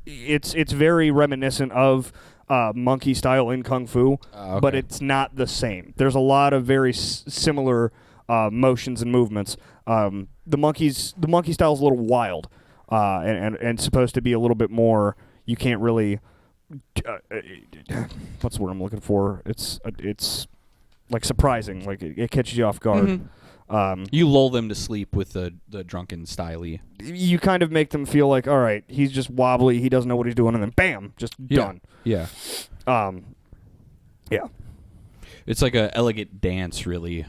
it's very reminiscent of monkey style in Kung Fu, Okay. but it's not the same. There's a lot of very similar motions and movements. The monkey style is a little wild, and supposed to be a little bit more. You can't really. What's the word I'm looking for? It's like surprising. Like it catches you off guard. Mm-hmm. You lull them to sleep with the drunken styley. You kind of make them feel like, all right, he's just wobbly, he doesn't know what he's doing, and then bam, just done. Yeah. Yeah. It's like a elegant dance, really.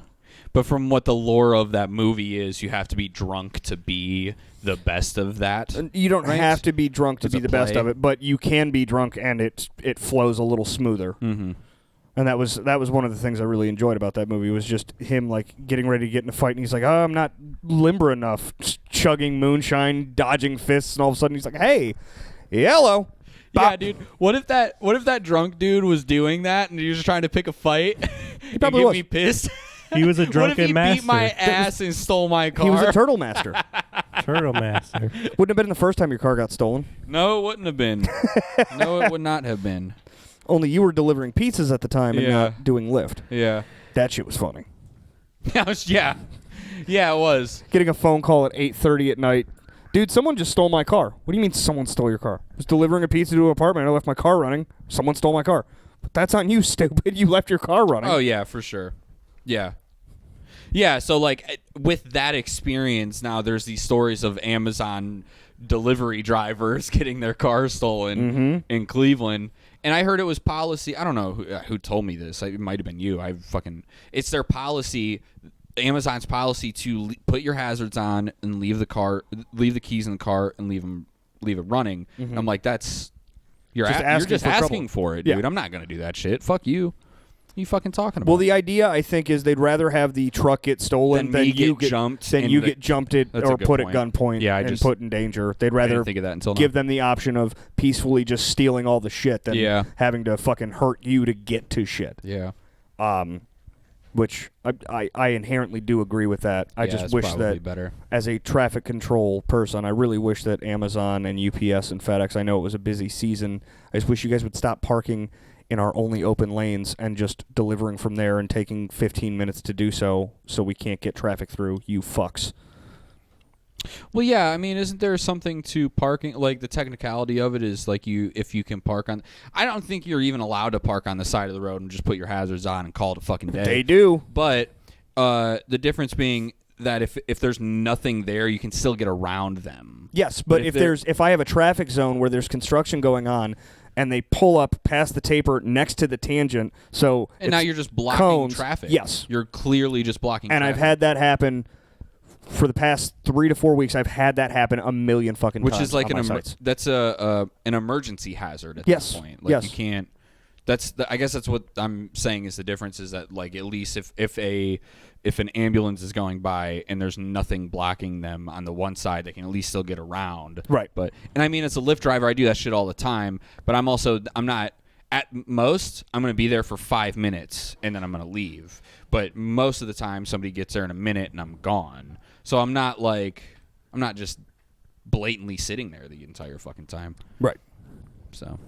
But from what the lore of that movie is, you have to be drunk to be the best of that. And you don't Right? have to be drunk to It's be a the best play. of it, but you can be drunk and it flows a little smoother. Mm-hmm. And that was one of the things I really enjoyed about that movie was just him like getting ready to get in a fight, and he's like, "Oh, I'm not limber enough," chugging moonshine, dodging fists, and all of a sudden he's like, "Hey, yellow." Yeah, Bop. dude. What if that drunk dude was doing that and he was trying to pick a fight? He probably get was. me pissed. He was a What if drunken he master. beat my ass and stole my car? He was a turtle master. Turtle master. Wouldn't have been the first time your car got stolen. No, it wouldn't have been. No, it would not have been. Only you were delivering pizzas at the time and Yeah. not doing Lyft. Yeah. That shit was funny. Yeah. Yeah, it was. Getting a phone call at 8:30 at night. Dude, someone just stole my car. What do you mean someone stole your car? I was delivering a pizza to an apartment. I left my car running. Someone stole my car. But that's on you, stupid. You left your car running. Oh, yeah, for sure. Yeah. Yeah, so, like, with that experience, now there's these stories of Amazon delivery drivers getting their cars stolen in Cleveland. And I heard it was policy. I don't know who told me this. It might have been you. It's their policy, Amazon's policy to put your hazards on and leave the keys in the car and leave it running. I'm like, you're just asking for it, dude. Yeah. I'm not gonna do that shit. Fuck you. What are you fucking talking about? Well, the idea, I think, is they'd rather have the truck get stolen Than me you get jumped than and you the- get jumped at That's a or good put point. at gunpoint Yeah, and put in danger. They'd I rather didn't think of that until now. give them the option of peacefully just stealing all the shit than Yeah. having to fucking hurt you to get to shit. Yeah. which I inherently do agree with that. I just wish that better. As a traffic control person, I really wish that Amazon and UPS and FedEx, I know it was a busy season, I just wish you guys would stop parking in our only open lanes and just delivering from there and taking 15 minutes to do so we can't get traffic through, you fucks. Well, yeah, I mean, isn't there something to parking? Like, the technicality of it is, like, if you can park on... I don't think you're even allowed to park on the side of the road and just put your hazards on and call it a fucking day. They do. But the difference being that if there's nothing there, you can still get around them. Yes, but if I have a traffic zone where there's construction going on and they pull up past the taper next to the tangent, and now you're just blocking cones, traffic. Yes. You're clearly just blocking and traffic. I've had that happen for the past 3 to 4 weeks. I've had that happen a million fucking times. Which is like that's an emergency hazard at that point. Like, you can't. I guess that's what I'm saying is the difference is that, like, at least if an ambulance is going by and there's nothing blocking them on the one side, they can at least still get around. Right. And I mean, as a Lyft driver, I do that shit all the time. But I'm not. At most, I'm going to be there for 5 minutes and then I'm going to leave. But most of the time, somebody gets there in a minute and I'm gone. So I'm not just blatantly sitting there the entire fucking time. Right. So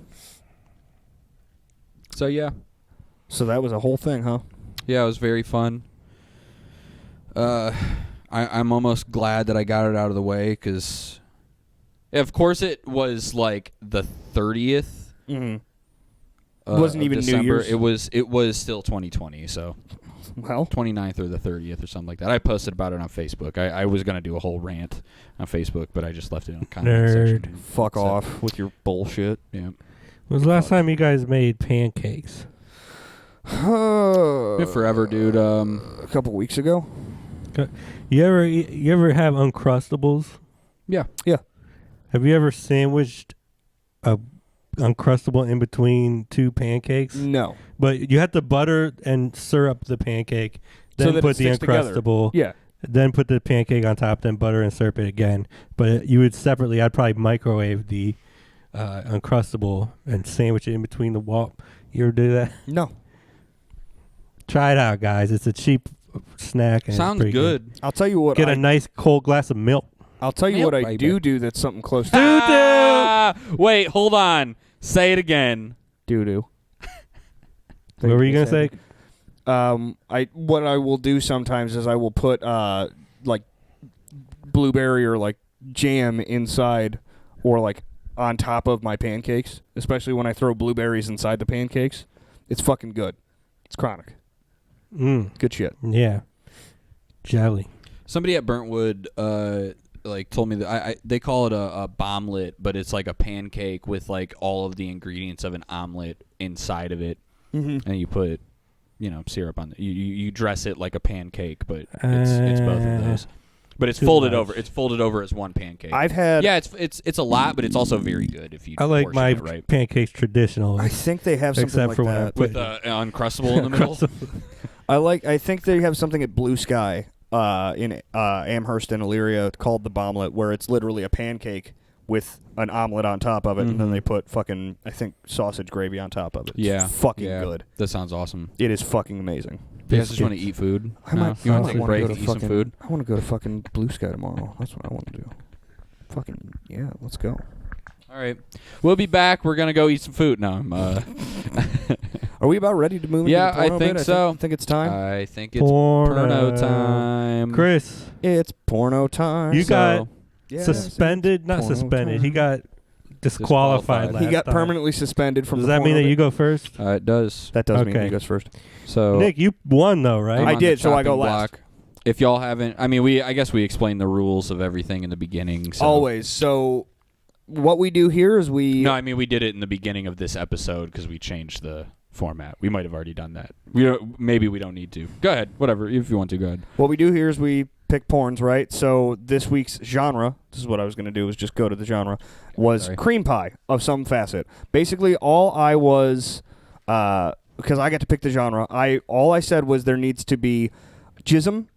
yeah. So that was a whole thing, huh? Yeah, it was very fun. I'm almost glad that I got it out of the way because, of course, it was like the 30th. Mm-hmm. It wasn't even December. New Year's. It was still 2020, so. Well, 29th or the 30th or something like that. I posted about it on Facebook. I was going to do a whole rant on Facebook, but I just left it in a comment section. Fuck off with your bullshit. Yeah. When was the last time you guys made pancakes? Been forever, dude. A couple weeks ago. You ever have Uncrustables? Yeah. Have you ever sandwiched a Uncrustable in between two pancakes? No. But you have to butter and syrup the pancake, then so put the Uncrustable. Yeah. Then put the pancake on top, then butter and syrup it again. But you would separately, I'd probably microwave the Uncrustable and sandwich it in between the wall. You ever do that? No. Try it out, guys. It's a cheap snack. And Sounds it's good. I'll tell you what. Get a nice cold glass of milk. I'll tell you what I do that's something close to. Doo-doo! Wait, hold on. Say it again. Doo-doo. What were you going to say? What I will do sometimes is I will put like blueberry or like jam inside or like on top of my pancakes, especially when I throw blueberries inside the pancakes. It's fucking good. It's chronic. Good shit. Yeah. Jelly. Somebody at Burntwood told me that they call it a bomblet, but it's like a pancake with like all of the ingredients of an omelet inside of it, and you put syrup on it. You dress it like a pancake, but it's both of those. But it's folded over. It's folded over as one pancake. I've had it's a lot, but it's also very good if you. I like my right. pancakes traditional. I think they have something except like for that with Uncrustable in the middle. I think they have something at Blue Sky in Amherst and Elyria called the Bomblet, where it's literally a pancake with an omelet on top of it, and then they put fucking, I think, sausage gravy on top of it. It's fucking good. That sounds awesome. It is fucking amazing. You guys just want to eat food? You want to take a break and eat some food? I want to go to fucking Blue Sky tomorrow. That's what I want to do. Fucking, yeah, let's go. All right. We'll be back. We're going to go eat some food. No, Are we about ready to move into the porno I think bit? so. I think it's time. I think it's porno time. Chris. It's porno time. You got suspended, not suspended. Time. He got disqualified last He got time. permanently suspended from Does the that mean porno that bit? you go first? It does. That does mean Okay. he goes first. So Nick, you won though, right? I did, so I go last. Block. If y'all haven't, I guess we explained the rules of everything in the beginning. So. Always. So what we do here is we... No, we did it in the beginning of this episode because we changed the format. We might have already done that. Maybe we don't need to. Go ahead. Whatever. If you want to, go ahead. What we do here is we pick porns, right? So this week's genre, this is what I was going to do, was just go to the genre, was cream pie of some facet. Basically, all I was... because I got to pick the genre, all I said was there needs to be jism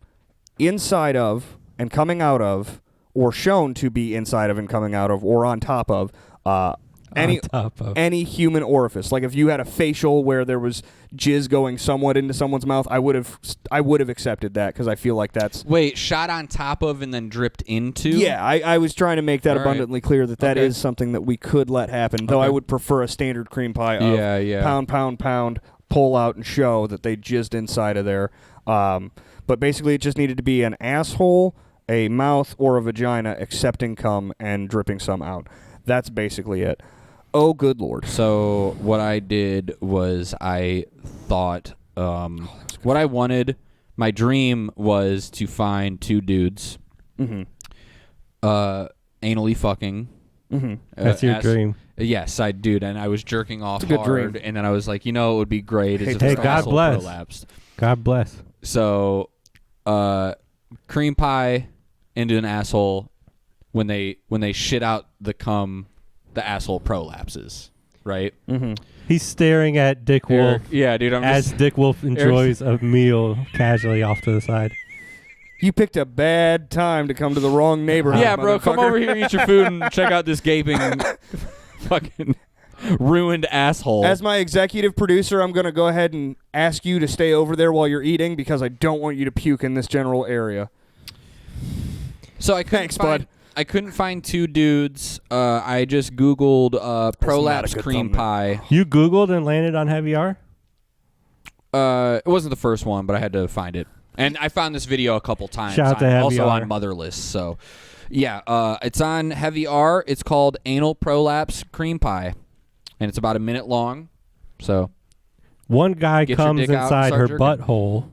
inside of and coming out of, or shown to be inside of and coming out of, or on top of, any human orifice. Like if you had a facial where there was jizz going somewhat into someone's mouth, I would have accepted that because I feel like that's shot on top of and then dripped into. Yeah, I was trying to make that abundantly clear that is something that we could let happen. Though I would prefer a standard cream pie of pound, pull out and show that they jizzed inside of there. But basically, it just needed to be an asshole, a mouth, or a vagina accepting cum and dripping some out. That's basically it. Oh, good Lord. So what I did was I thought what I wanted, my dream was to find two dudes anally fucking. That's your dream. Yes, I did, and I was jerking off hard, dream. And then I was like, it would be great if hey, his asshole bless. prolapsed. God bless. So, cream pie into an asshole. When they shit out the cum, the asshole prolapses, right? He's staring at Dick Wolf. Yeah, dude. Dick Wolf enjoys a meal casually off to the side. You picked a bad time to come to the wrong neighborhood. Yeah, bro. Come over here, eat your food, and check out this gaping, fucking ruined asshole. As my executive producer, I'm going to go ahead and ask you to stay over there while you're eating because I don't want you to puke in this general area. So I couldn't find two dudes. I just Googled prolapse cream pie. You Googled and landed on Heavy R? It wasn't the first one, but I had to find it. And I found this video a couple times. Shout out to Heavy also R. on Motherless. So, yeah, it's on Heavy R. It's called Anal Prolapse Cream Pie. And it's about a minute long. So, one guy comes inside her jerking. butthole.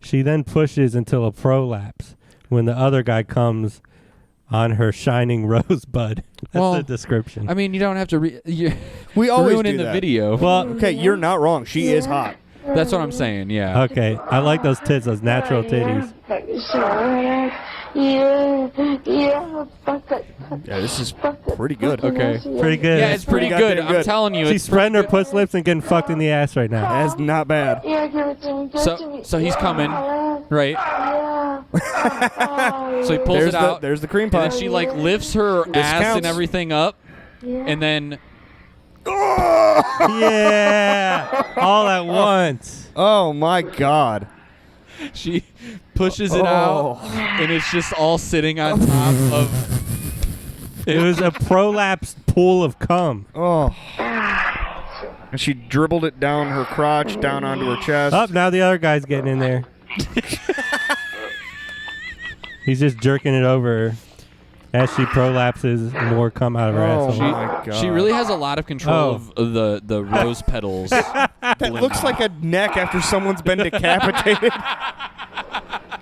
She then pushes until a prolapse when the other guy comes on her shining rosebud. That's the description. I mean, you don't have to we always ruin do in the that. video. Well, okay, you're not wrong. She is hot. That's what I'm saying, yeah. Okay, I like those tits, those natural titties. Yeah, this is pretty good. Okay. Pretty good. Yeah, it's pretty good. I'm telling you. She's spreading her puss lips and getting fucked in the ass right now. That's not bad. So he's coming, right? So he pulls it out. There's the cream pie. And then she lifts her ass counts. and everything up, and then Yeah, all at once. Oh my God. she pushes it out, and it's just all sitting on top of. It was a prolapsed pool of cum. Oh. And she dribbled it down her crotch, down onto her chest. Up, now the other guy's getting in there. He's just jerking it over her. As she prolapses, more come out of her asshole. My God. She really has a lot of control of the rose petals. That looks like a neck after someone's been decapitated.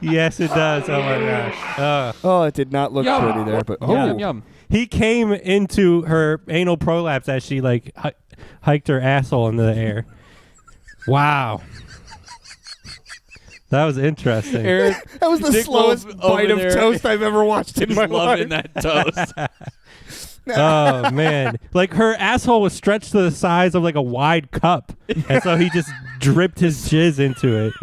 Yes, it does. Oh my gosh. Oh, it did not look Yum. pretty there, but Yum, yum. He came into her anal prolapse as she hiked her asshole into the air. Wow. That was interesting. Eric, that was the Dick slowest Wolf bite of over there toast I've ever watched in just my loving life. that toast. Oh man, her asshole was stretched to the size of a wide cup, and so he just dripped his jizz into it.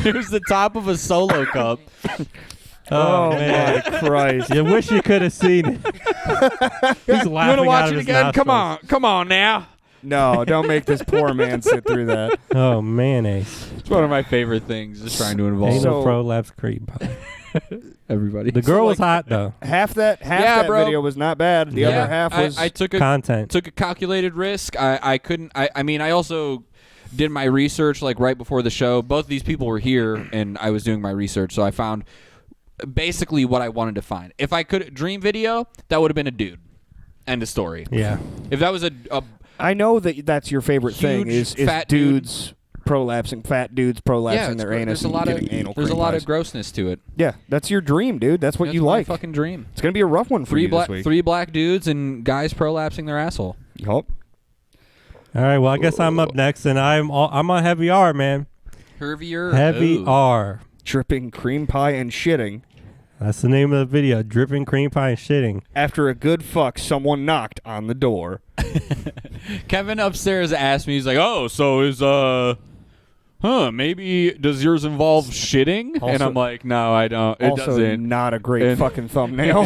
It was the top of a Solo cup. Oh man, my Christ! You wish you could have seen it. He's laughing You want to watch out of it his again? nostrils. Come on now. No, don't make this poor man sit through that. Oh mayonnaise. It's one of my favorite things, just trying to involve Anal prolapse cream pie. everybody. The girl was hot though. Half that video was not bad. The other half was I took a Content. took a calculated risk. I couldn't. I mean, I also did my research right before the show. Both of these people were here, and I was doing my research, so I found basically what I wanted to find. If I could dream video, that would have been a dude. End of story. Yeah. If that was a I know that's your favorite thing huge, is fat dudes prolapsing, fat dudes prolapsing their anus. There's a lot of anal there's a cream lot pies. of grossness to it. Yeah, that's your dream, dude. That's what That's you my like. fucking dream. It's gonna be a rough one for you this week. Three black dudes and guys prolapsing their asshole. Yup. All right. Well, I guess I'm up next, and I'm on Heavy R, man. Heavy R. Dripping cream pie and shitting. That's the name of the video. Dripping cream pie and shitting. After a good fuck, someone knocked on the door. Kevin upstairs asked me, he's like, "Oh, so is maybe does yours involve shitting? Also- and I'm like, no, I don't. It also, doesn't. not a great fucking thumbnail.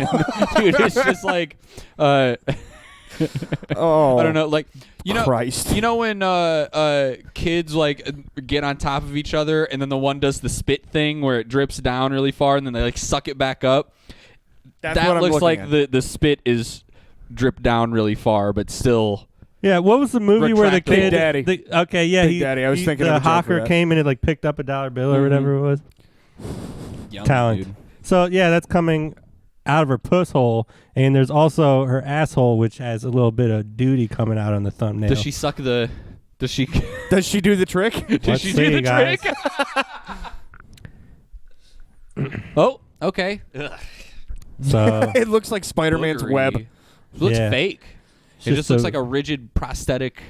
Dude, it's just like, Oh, I don't know, like, Christ. You know when kids like get on top of each other and then the one does the spit thing where it drips down really far and then they like suck it back up. That's that what I'm looks looking like at. the spit is dripped down really far, but still. Yeah, what was the movie where the Retractable. kid? Big Daddy. Okay, yeah, Big Daddy. I was thinking the of a joke for hawker that. came in and like picked up $1 bill or whatever it was. Young Talent. dude. So yeah, that's coming out of her puss hole, and there's also her asshole, which has a little bit of duty coming out on the thumbnail. Does she suck the? Does she? Does she do the trick? Did Let's she see, do the guys. trick? Oh, okay. So It looks like Spider-Man's Boogery. web. It looks Yeah. fake. It's It just looks a- like a rigid prosthetic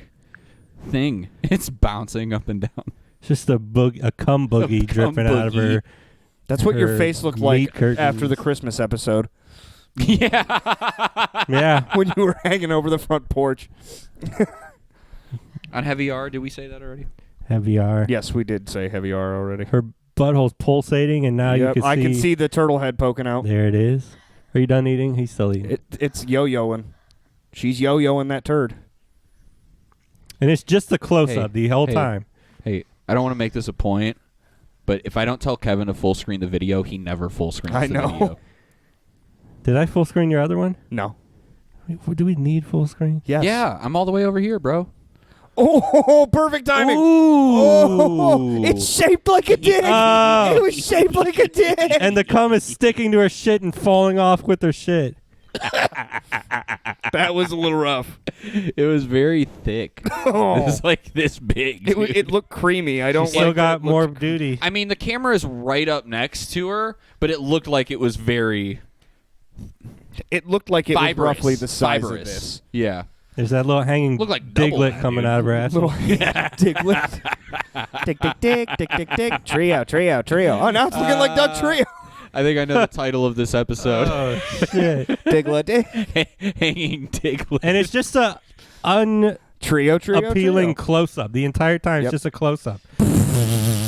thing. It's bouncing up and down. it's just a cum boogie cum dripping out of boogie. her. That's what your Her face looked meat like curtains. after the Christmas episode Yeah. Yeah, when you were hanging over the front porch. On Heavy R, did we say that already? heavy R. Yes, we did say heavy R already. Her butthole's pulsating, and now Yep, you I can can see the turtle head poking out. There it is. Are you done eating? He's still eating. It's yo-yoing. She's yo-yoing that turd. And it's just the close-up Hey, the whole hey. time. Hey, I don't want to make this a point, but if I don't tell Kevin to full screen the video, he never full screens I the know. video. Did I full screen your other one? No. Do we need full screen? Yes. Yeah, I'm all the way over here, bro. Oh, perfect timing. Oh, it's shaped like a dick. Oh. It was shaped like a dick. And the cum is sticking to her shit and falling off with her shit. That was a little rough. It was very thick. Oh. It was like this big. It, dude. it looked creamy. I don't Still like got that it more looked- duty. I mean, the camera is right up next to her, but it looked like it was very It looked like it fibrous. was roughly the size Fibrous. of this. Yeah. There's that little hanging Looked like double Diglett that, coming dude. out of her ass. Little Diglett. Dick, dick, dick, dick, dick, dick. Trio. Oh, now it's looking like Doug Trio. I think I know the title of this episode. Oh, shit. Diglett. Hanging Diglett. And it's just a Trio. unappealing close-up. The entire time, Yep. it's just a close-up.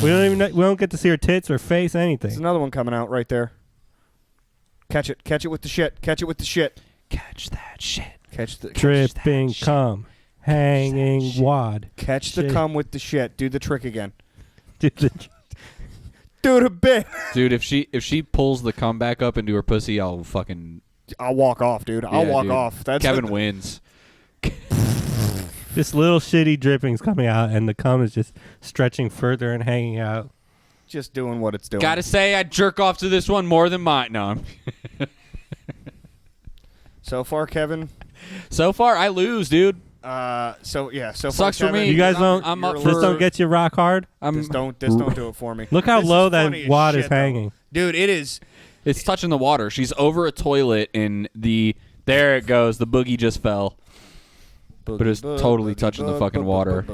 We don't get to see her tits or face, There's anything. another one coming out right there. Catch it with the shit. Catch that shit. Catch that shit. Catch the Dripping cum. Hanging wad. Catch the Shit. cum with the shit. Do the trick again. Do the- Do the bit. Dude, if she pulls the cum back up into her pussy, I'll fucking I'll walk off, dude. I'll yeah, walk dude. off. That's Kevin wins. Just little shitty drippings coming out, and the cum is just stretching further and hanging out. just doing what it's doing. Gotta say, I jerk off to this one more than mine. No, So far, Kevin. so far I lose, dude. So far, Sucks for Kevin, me. You guys I'm- don't. I'm up this for- don't get you rock hard. This don't do it for me. Look how This low is funny that as wad is shit, though. hanging. Dude, it is. It's touching the water. She's over a toilet, and there it goes. The boogie just fell. But it's totally touching the fucking water.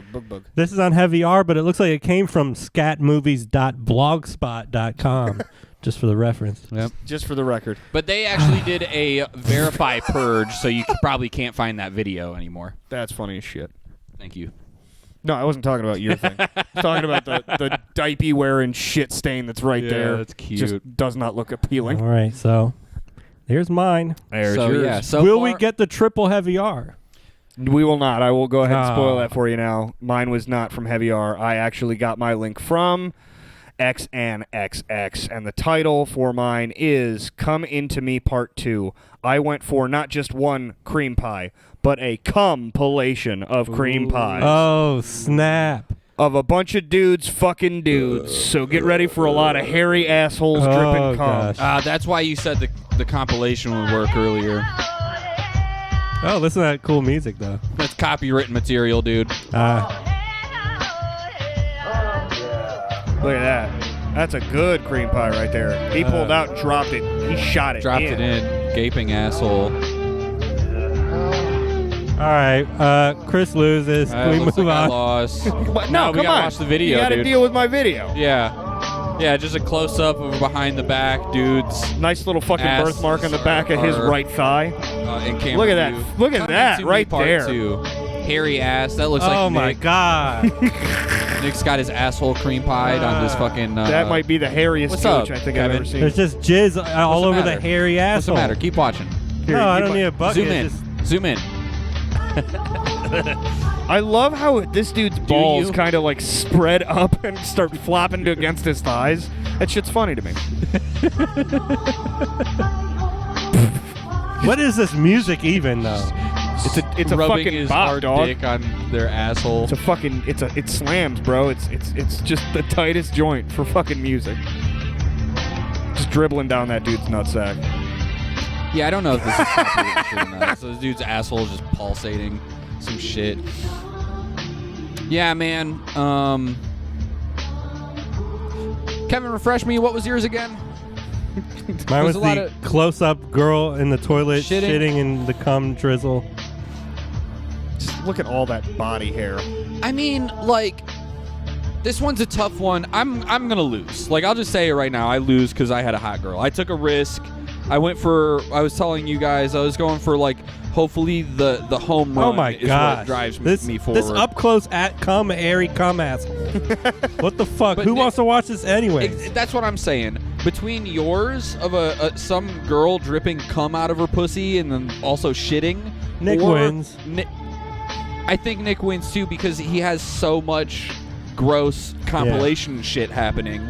This is on Heavy R, but it looks like it came from scatmovies.blogspot.com, just for the reference. Yep. Just for the record. But they actually did a verify purge, so you probably can't find that video anymore. That's funny as shit. Thank you. No, I wasn't talking about your thing. I was talking about the diaper wearing shit stain that's right Yeah, there. that's cute. Just does not look appealing. All right, so there's mine. There's So yours. yeah. So Will far, we get the triple Heavy R? We will not. I will go ahead and spoil Ah. that for you now. Mine was not from Heavy R. I actually got my link from XNXX, and the title for mine is Come Into Me Part 2. I went for not just one cream pie, but a compilation of cream pies. Oh, snap. Of a bunch of dudes fucking dudes. So get ready for a lot of hairy assholes dripping Oh, cum. gosh. that's why you said the compilation would work earlier. Oh, listen to that cool music, though. That's copywritten material, dude. Look at that. That's a good cream pie right there. He pulled out and dropped it. He shot it Dropped in. it in. Gaping asshole. All right, Chris loses. Can we Looks move like I on? lost. But No, we come gotta on. watch the video, You gotta dude. deal with my video. Yeah. Yeah, just a close-up of behind the back, dudes. Nice little fucking Ass birthmark on the back of his are- right thigh. In camera Look at that. view. Look at Come that Into Me right Part there. 2. Hairy ass. That looks like Oh, my Nick. God. Nick's got his asshole cream pied on this fucking... that might be the hairiest gooch I think I've ever seen. There's just jizz all over the hairy asshole. What's the matter? Keep watching. Here, no, I don't need a bucket. Zoom in. Zoom in. I love how this dude's balls kind of like spread up and start flopping against his thighs. That shit's funny to me. What is this music even though? It's a rubbing fucking his bop, hard dog. dick on their asshole. It slams, bro. It's just the tightest joint for fucking music. Just dribbling down that dude's nutsack. Yeah, I don't know if this is copyright shit or not. So this dude's asshole is just pulsating some shit. Yeah, man. Kevin, refresh me. What was yours again? Mine was the close-up girl in the toilet shitting in the cum drizzle. Just look at all that body hair. I mean, like, this one's a tough one. I'm gonna lose. Like, I'll just say it right now. I lose because I had a hot girl. I took a risk. I was telling you guys, I was going for, like, hopefully the home run is what drives me forward. This up-close airy cum asshole. What the fuck? Who wants to watch this anyways? That's what I'm saying. Between yours of some girl dripping cum out of her pussy and then also shitting, Nick wins. I think Nick wins too because he has so much gross compilation shit happening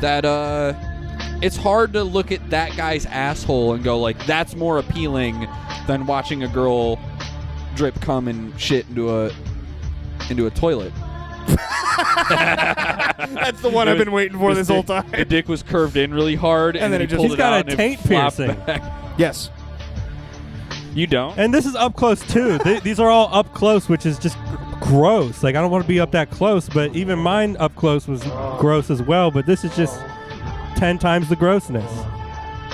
that it's hard to look at that guy's asshole and go like that's more appealing than watching a girl drip cum and shit into a toilet. That's the one I've been waiting for this whole time. The dick was curved in really hard, and then he pulled he's it got out a taint piercing. Yes. You don't? And this is up close too. These are all up close, which is just gross. Like I don't want to be up that close, but even mine up close was gross as well. But this is just 10 times the grossness.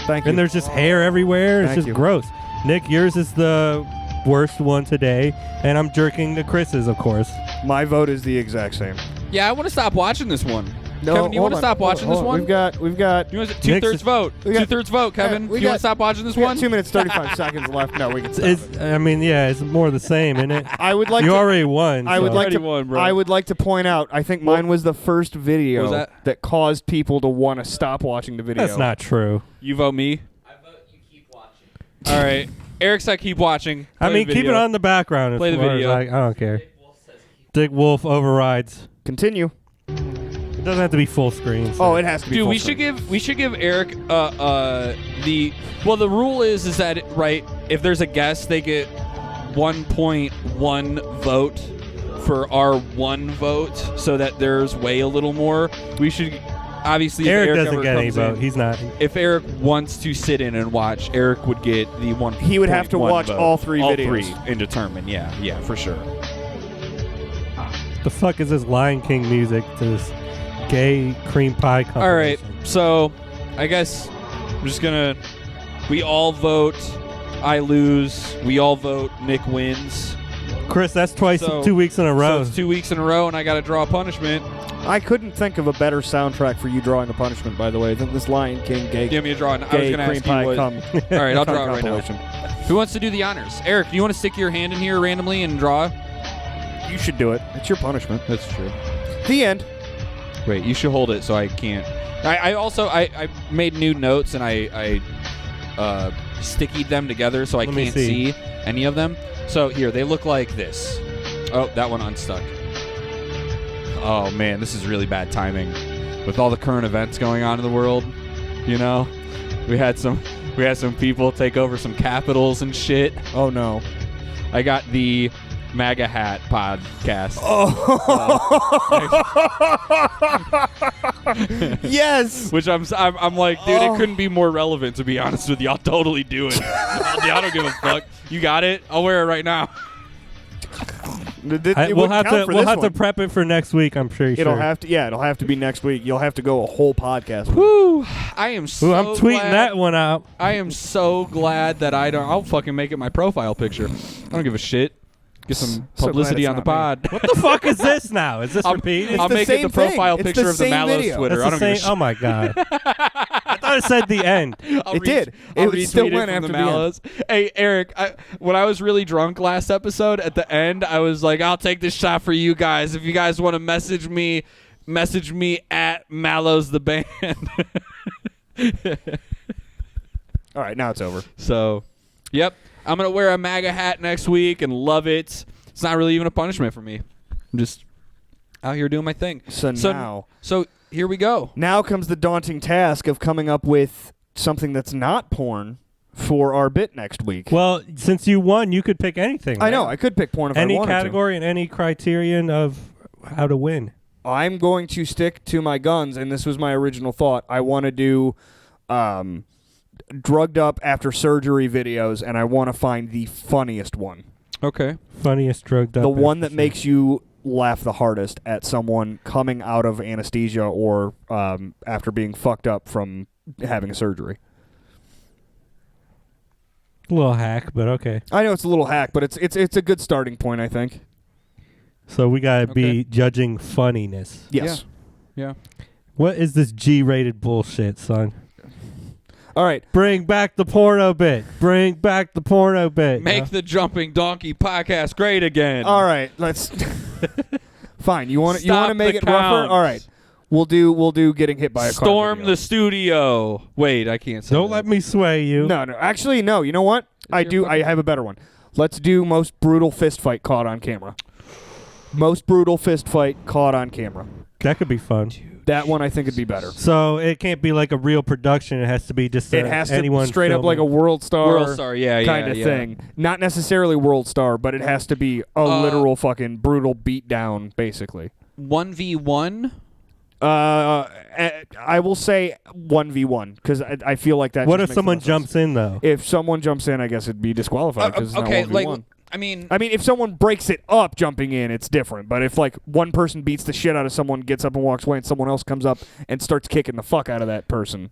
Thank you. And there's just hair everywhere. It's just gross. Nick, yours is the worst one today, and I'm jerking the Chris's, of course. My vote is the exact same. Yeah, I want to stop watching this one. No, Kevin, do you want to stop watching this one? We've got. You want two-thirds vote. Two-thirds vote, Kevin. Do you want to stop watching this one? 2 minutes 35 seconds left. No, we can stop it. I mean, yeah, it's more the same, isn't it? I would like. You to, already won. I would so. like to. Won, bro. I would like to point out. I think mine was the first video that caused people to want to stop watching the video. That's not true. You vote me. I vote you keep watching. All right. Eric said keep watching. I mean, keep it on the background. Play the video. I don't care. Dick Wolf overrides. Continue. It doesn't have to be full screen. So. Oh, it has to be. Dude, full we screen. should give Eric the rule is that right if there's a guest they get 1.1 vote for our one vote so that there's way a little more. We should obviously Eric if Eric doesn't get any vote. He's not. If Eric wants to sit in and watch, Eric would get the one. He would have to watch vote. all three all videos. three and determine. Yeah, for sure. The fuck is this Lion King music to this gay cream pie competition? All right, so I guess I'm just gonna. We all vote. I lose. We all vote. Nick wins. Chris, that's twice, 2 weeks in a row. So it's 2 weeks in a row, and I got to draw a punishment. I couldn't think of a better soundtrack for you drawing a punishment, by the way, than this Lion King gay. Give me a draw. I was gay going to cream ask you pie what. cum. All right, I'll draw it right now. compilation. Who wants to do the honors? Eric, do you want to stick your hand in here randomly and draw? You should do it. It's your punishment. That's true. The end. Wait, you should hold it so I can't. I also made new notes and I stickied them together so I can't see any of them. So here, they look like this. Oh, that one unstuck. Oh man, this is really bad timing. With all the current events going on in the world, you know, we had some people take over some capitals and shit. Oh no. I got the MAGA Hat podcast. Yes. Which I'm like, dude, it couldn't be more relevant, to be honest with you. I'll totally do it. I don't give a fuck. You got it? I'll wear it right now. We'll have to prep it for next week. I'm sure. It'll have to be next week. You'll have to go a whole podcast. Woo! I am so. I'm tweeting glad. that one out. I am so glad that I'll fucking make it my profile picture. I don't give a shit. Get some publicity on the pod. What the fuck is this now? Is this repeated? I'll make it the profile picture of the Mallow's video. Twitter. I don't give a shit. Oh my god! I thought thought it said the end. It did. It still went after the Mallows. Hey, Eric, when I was really drunk last episode, at the end, I was like, I'll take this shot for you guys. If you guys want to message me at Mallows the band. All right, now it's over. So, yep. I'm going to wear a MAGA hat next week and love it. It's not really even a punishment for me. I'm just out here doing my thing. So here we go. Now comes the daunting task of coming up with something that's not porn for our bit next week. Well, since you won, you could pick anything. I know. I could pick porn if I wanted to. Any category and any criterion of how to win. I'm going to stick to my guns, and this was my original thought. I want to do drugged up after surgery videos, and I want to find the funniest one. Okay. Funniest drugged up. The one that makes you laugh the hardest at someone coming out of anesthesia or after being fucked up from having a surgery. A little hack, but okay. I know it's a little hack, but it's a good starting point, I think. So we gotta be judging funniness. Yes. Yeah. What is this G-rated bullshit, son? All right. Bring back the porno bit. Bring back the porno bit. Make the Jumping Donkey podcast great again. All right. Let's. Fine. You want to make it count. rougher? All right. We'll do getting hit by a car. Storm video. the studio. Wait, I can't say Don't that. let me sway you. No. Actually, no. You know what? I have a better one. Let's do most brutal fist fight caught on camera. Most brutal fist fight caught on camera. That could be fun. That one I think would be better. So it can't be like a real production. It has to be just It has to anyone straight up filming. like a World Star kind of yeah. thing. Not necessarily World Star, but it has to be a literal fucking brutal beatdown, basically. 1v1? I will say 1v1 because I feel like that. What just if makes someone the most jumps in though? If someone jumps in, I guess it'd be disqualified because it's okay, not 1v1. like I mean, if someone breaks it up jumping in, it's different. But if like one person beats the shit out of someone, gets up and walks away, and someone else comes up and starts kicking the fuck out of that person,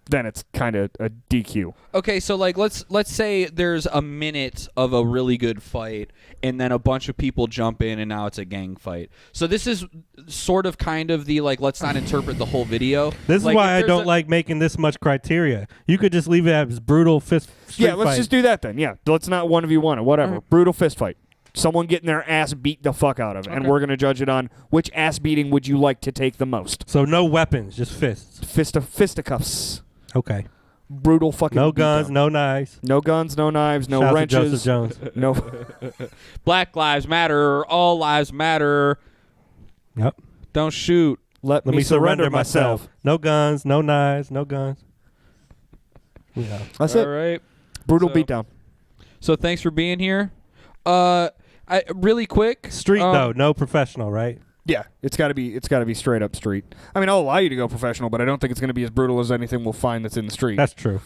then it's kind of a DQ. okay, so like let's say there's a minute of a really good fight, and then a bunch of people jump in, and now it's a gang fight. So this is sort of kind of the like let's not interpret the whole video. This like, is why I don't like making this much criteria. You could just leave it as brutal street let's fight. just do that then. Yeah, let's not 1v1 or whatever. Right. Brutal fist fight. Someone getting their ass beat the fuck out of, and we're gonna judge it on which ass beating would you like to take the most. So no weapons, just fists. Fisticuffs. Okay. Brutal fucking. No guns, beatdown. no knives. No guns, no knives, no Shout out to wrenches. Joseph Jones. No. Black lives matter, all lives matter. Yep. Don't shoot. Let me surrender myself. No guns, no knives, no guns. Yeah. That's All it. right. Brutal So- beatdown. So thanks for being here. Really quick. Street though, no professional, right? Yeah, it's got to be straight up street. I mean, I'll allow you to go professional, but I don't think it's going to be as brutal as anything we'll find that's in the street. That's true.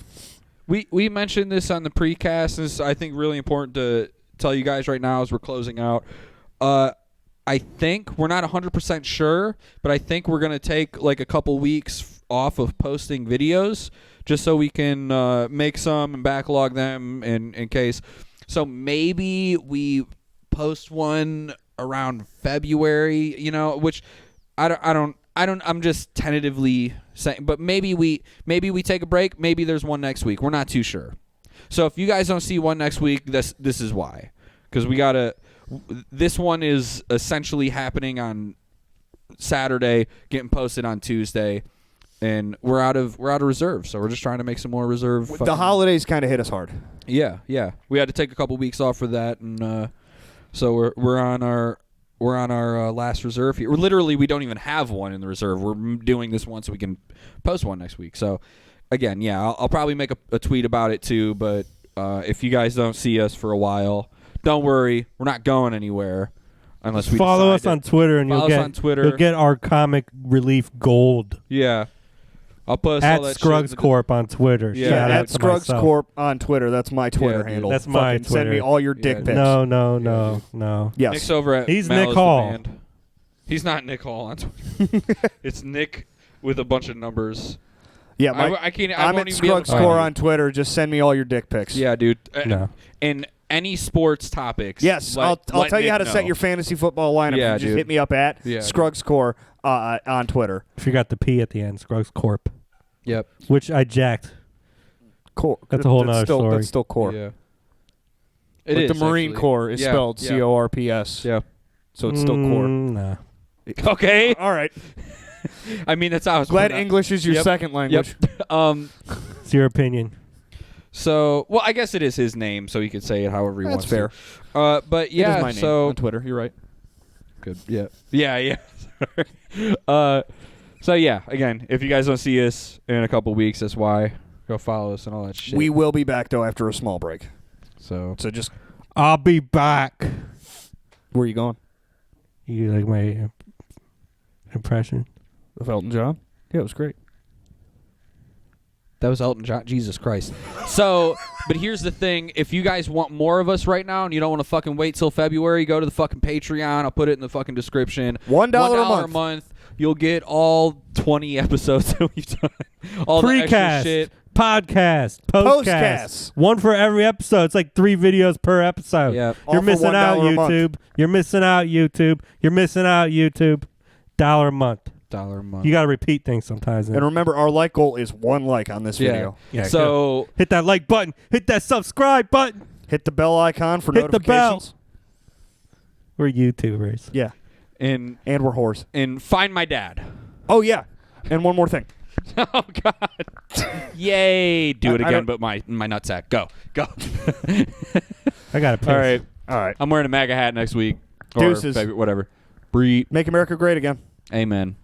We mentioned this on the precast. This is, I think, really important to tell you guys right now as we're closing out. I think we're not 100% sure, but I think we're going to take like a couple weeks off of posting videos just so we can make some and backlog them in case. So maybe we post one around February, which I'm just tentatively saying, but maybe we take a break. Maybe there's one next week. We're not too sure. So if you guys don't see one next week, this is why. Because this one is essentially happening on Saturday, getting posted on Tuesday, and we're out of reserve. So we're just trying to make some more reserve. The holidays kind of hit us hard. Yeah. We had to take a couple weeks off for that, and so we're on our last reserve here. We don't even have one in the reserve. We're doing this one so we can post one next week. So again, I'll probably make a tweet about it too. But if you guys don't see us for a while, don't worry, we're not going anywhere unless we follow us on Twitter, and you'll get our comic relief gold. Yeah. I'll post at all that Scruggs shit Corp on Twitter. Yeah. Shout out At to Scruggs myself. Corp on Twitter. That's my Twitter dude. handle. That's my Fucking Send me Twitter. all your dick pics. No. Yes. Nick's over at He's Mallows Nick the Hall. Band. He's not Nick Hall on Twitter. It's Nick with a bunch of numbers. Yeah, I can't. I I'm won't at even be able Scruggs to Corp find on Twitter. Just send me all your dick pics. Yeah, dude. No. And any sports topics. Yes, I'll tell you how to set your fantasy football lineup. Yeah, just dude. hit me up at Yeah, Scruggs Corp on Twitter. Forgot the P at the end. Scruggs Corp. Yep. which I jacked. Core. That's a whole nother story. That's still core. Yeah. Like the Marine Corps is spelled C-O-R-P-S. Yeah. So it's still core. Nah. Okay. All right. I mean, that's how I was Glad English is your second language. Yep. It's your opinion. So, well, I guess it is his name, so he could say it however he wants. That's fair. But yeah, it is my name so on Twitter. You're right. good. Yeah. Yeah. So yeah, again, if you guys don't see us in a couple weeks, that's why. Go follow us and all that shit. We will be back though after a small break. So just. I'll be back. Where are you going? You like my impression? Of Elton John? Yeah, it was great. that was Elton John. Jesus Christ. So, but here's the thing: if you guys want more of us right now, and you don't want to fucking wait till February, go to the fucking Patreon. I'll put it in the fucking description. $1 a month. You'll get all 20 episodes that we've done. All the extra Precast, shit. podcast, Postcasts. postcasts. One for every episode. It's like 3 videos per episode. Yeah. You're All for missing out, $1 a month. YouTube. You're missing out, YouTube. You're missing out, YouTube. $1 a month. $1 a month. You got to repeat things sometimes. And remember, our like goal is 1 like on this video. Yeah, so hit that like button. Hit that subscribe button. Hit the bell icon for Hit the bell. notifications. We're YouTubers. Yeah. and And we're whores. find my dad. Oh, yeah. And one more thing. Oh God! Yay! Do it I again, don't- but my nutsack. Go. I got to piss. All right. All right. I'm wearing a MAGA hat next week. Deuces. Or whatever. Breed. Make America great again. Amen.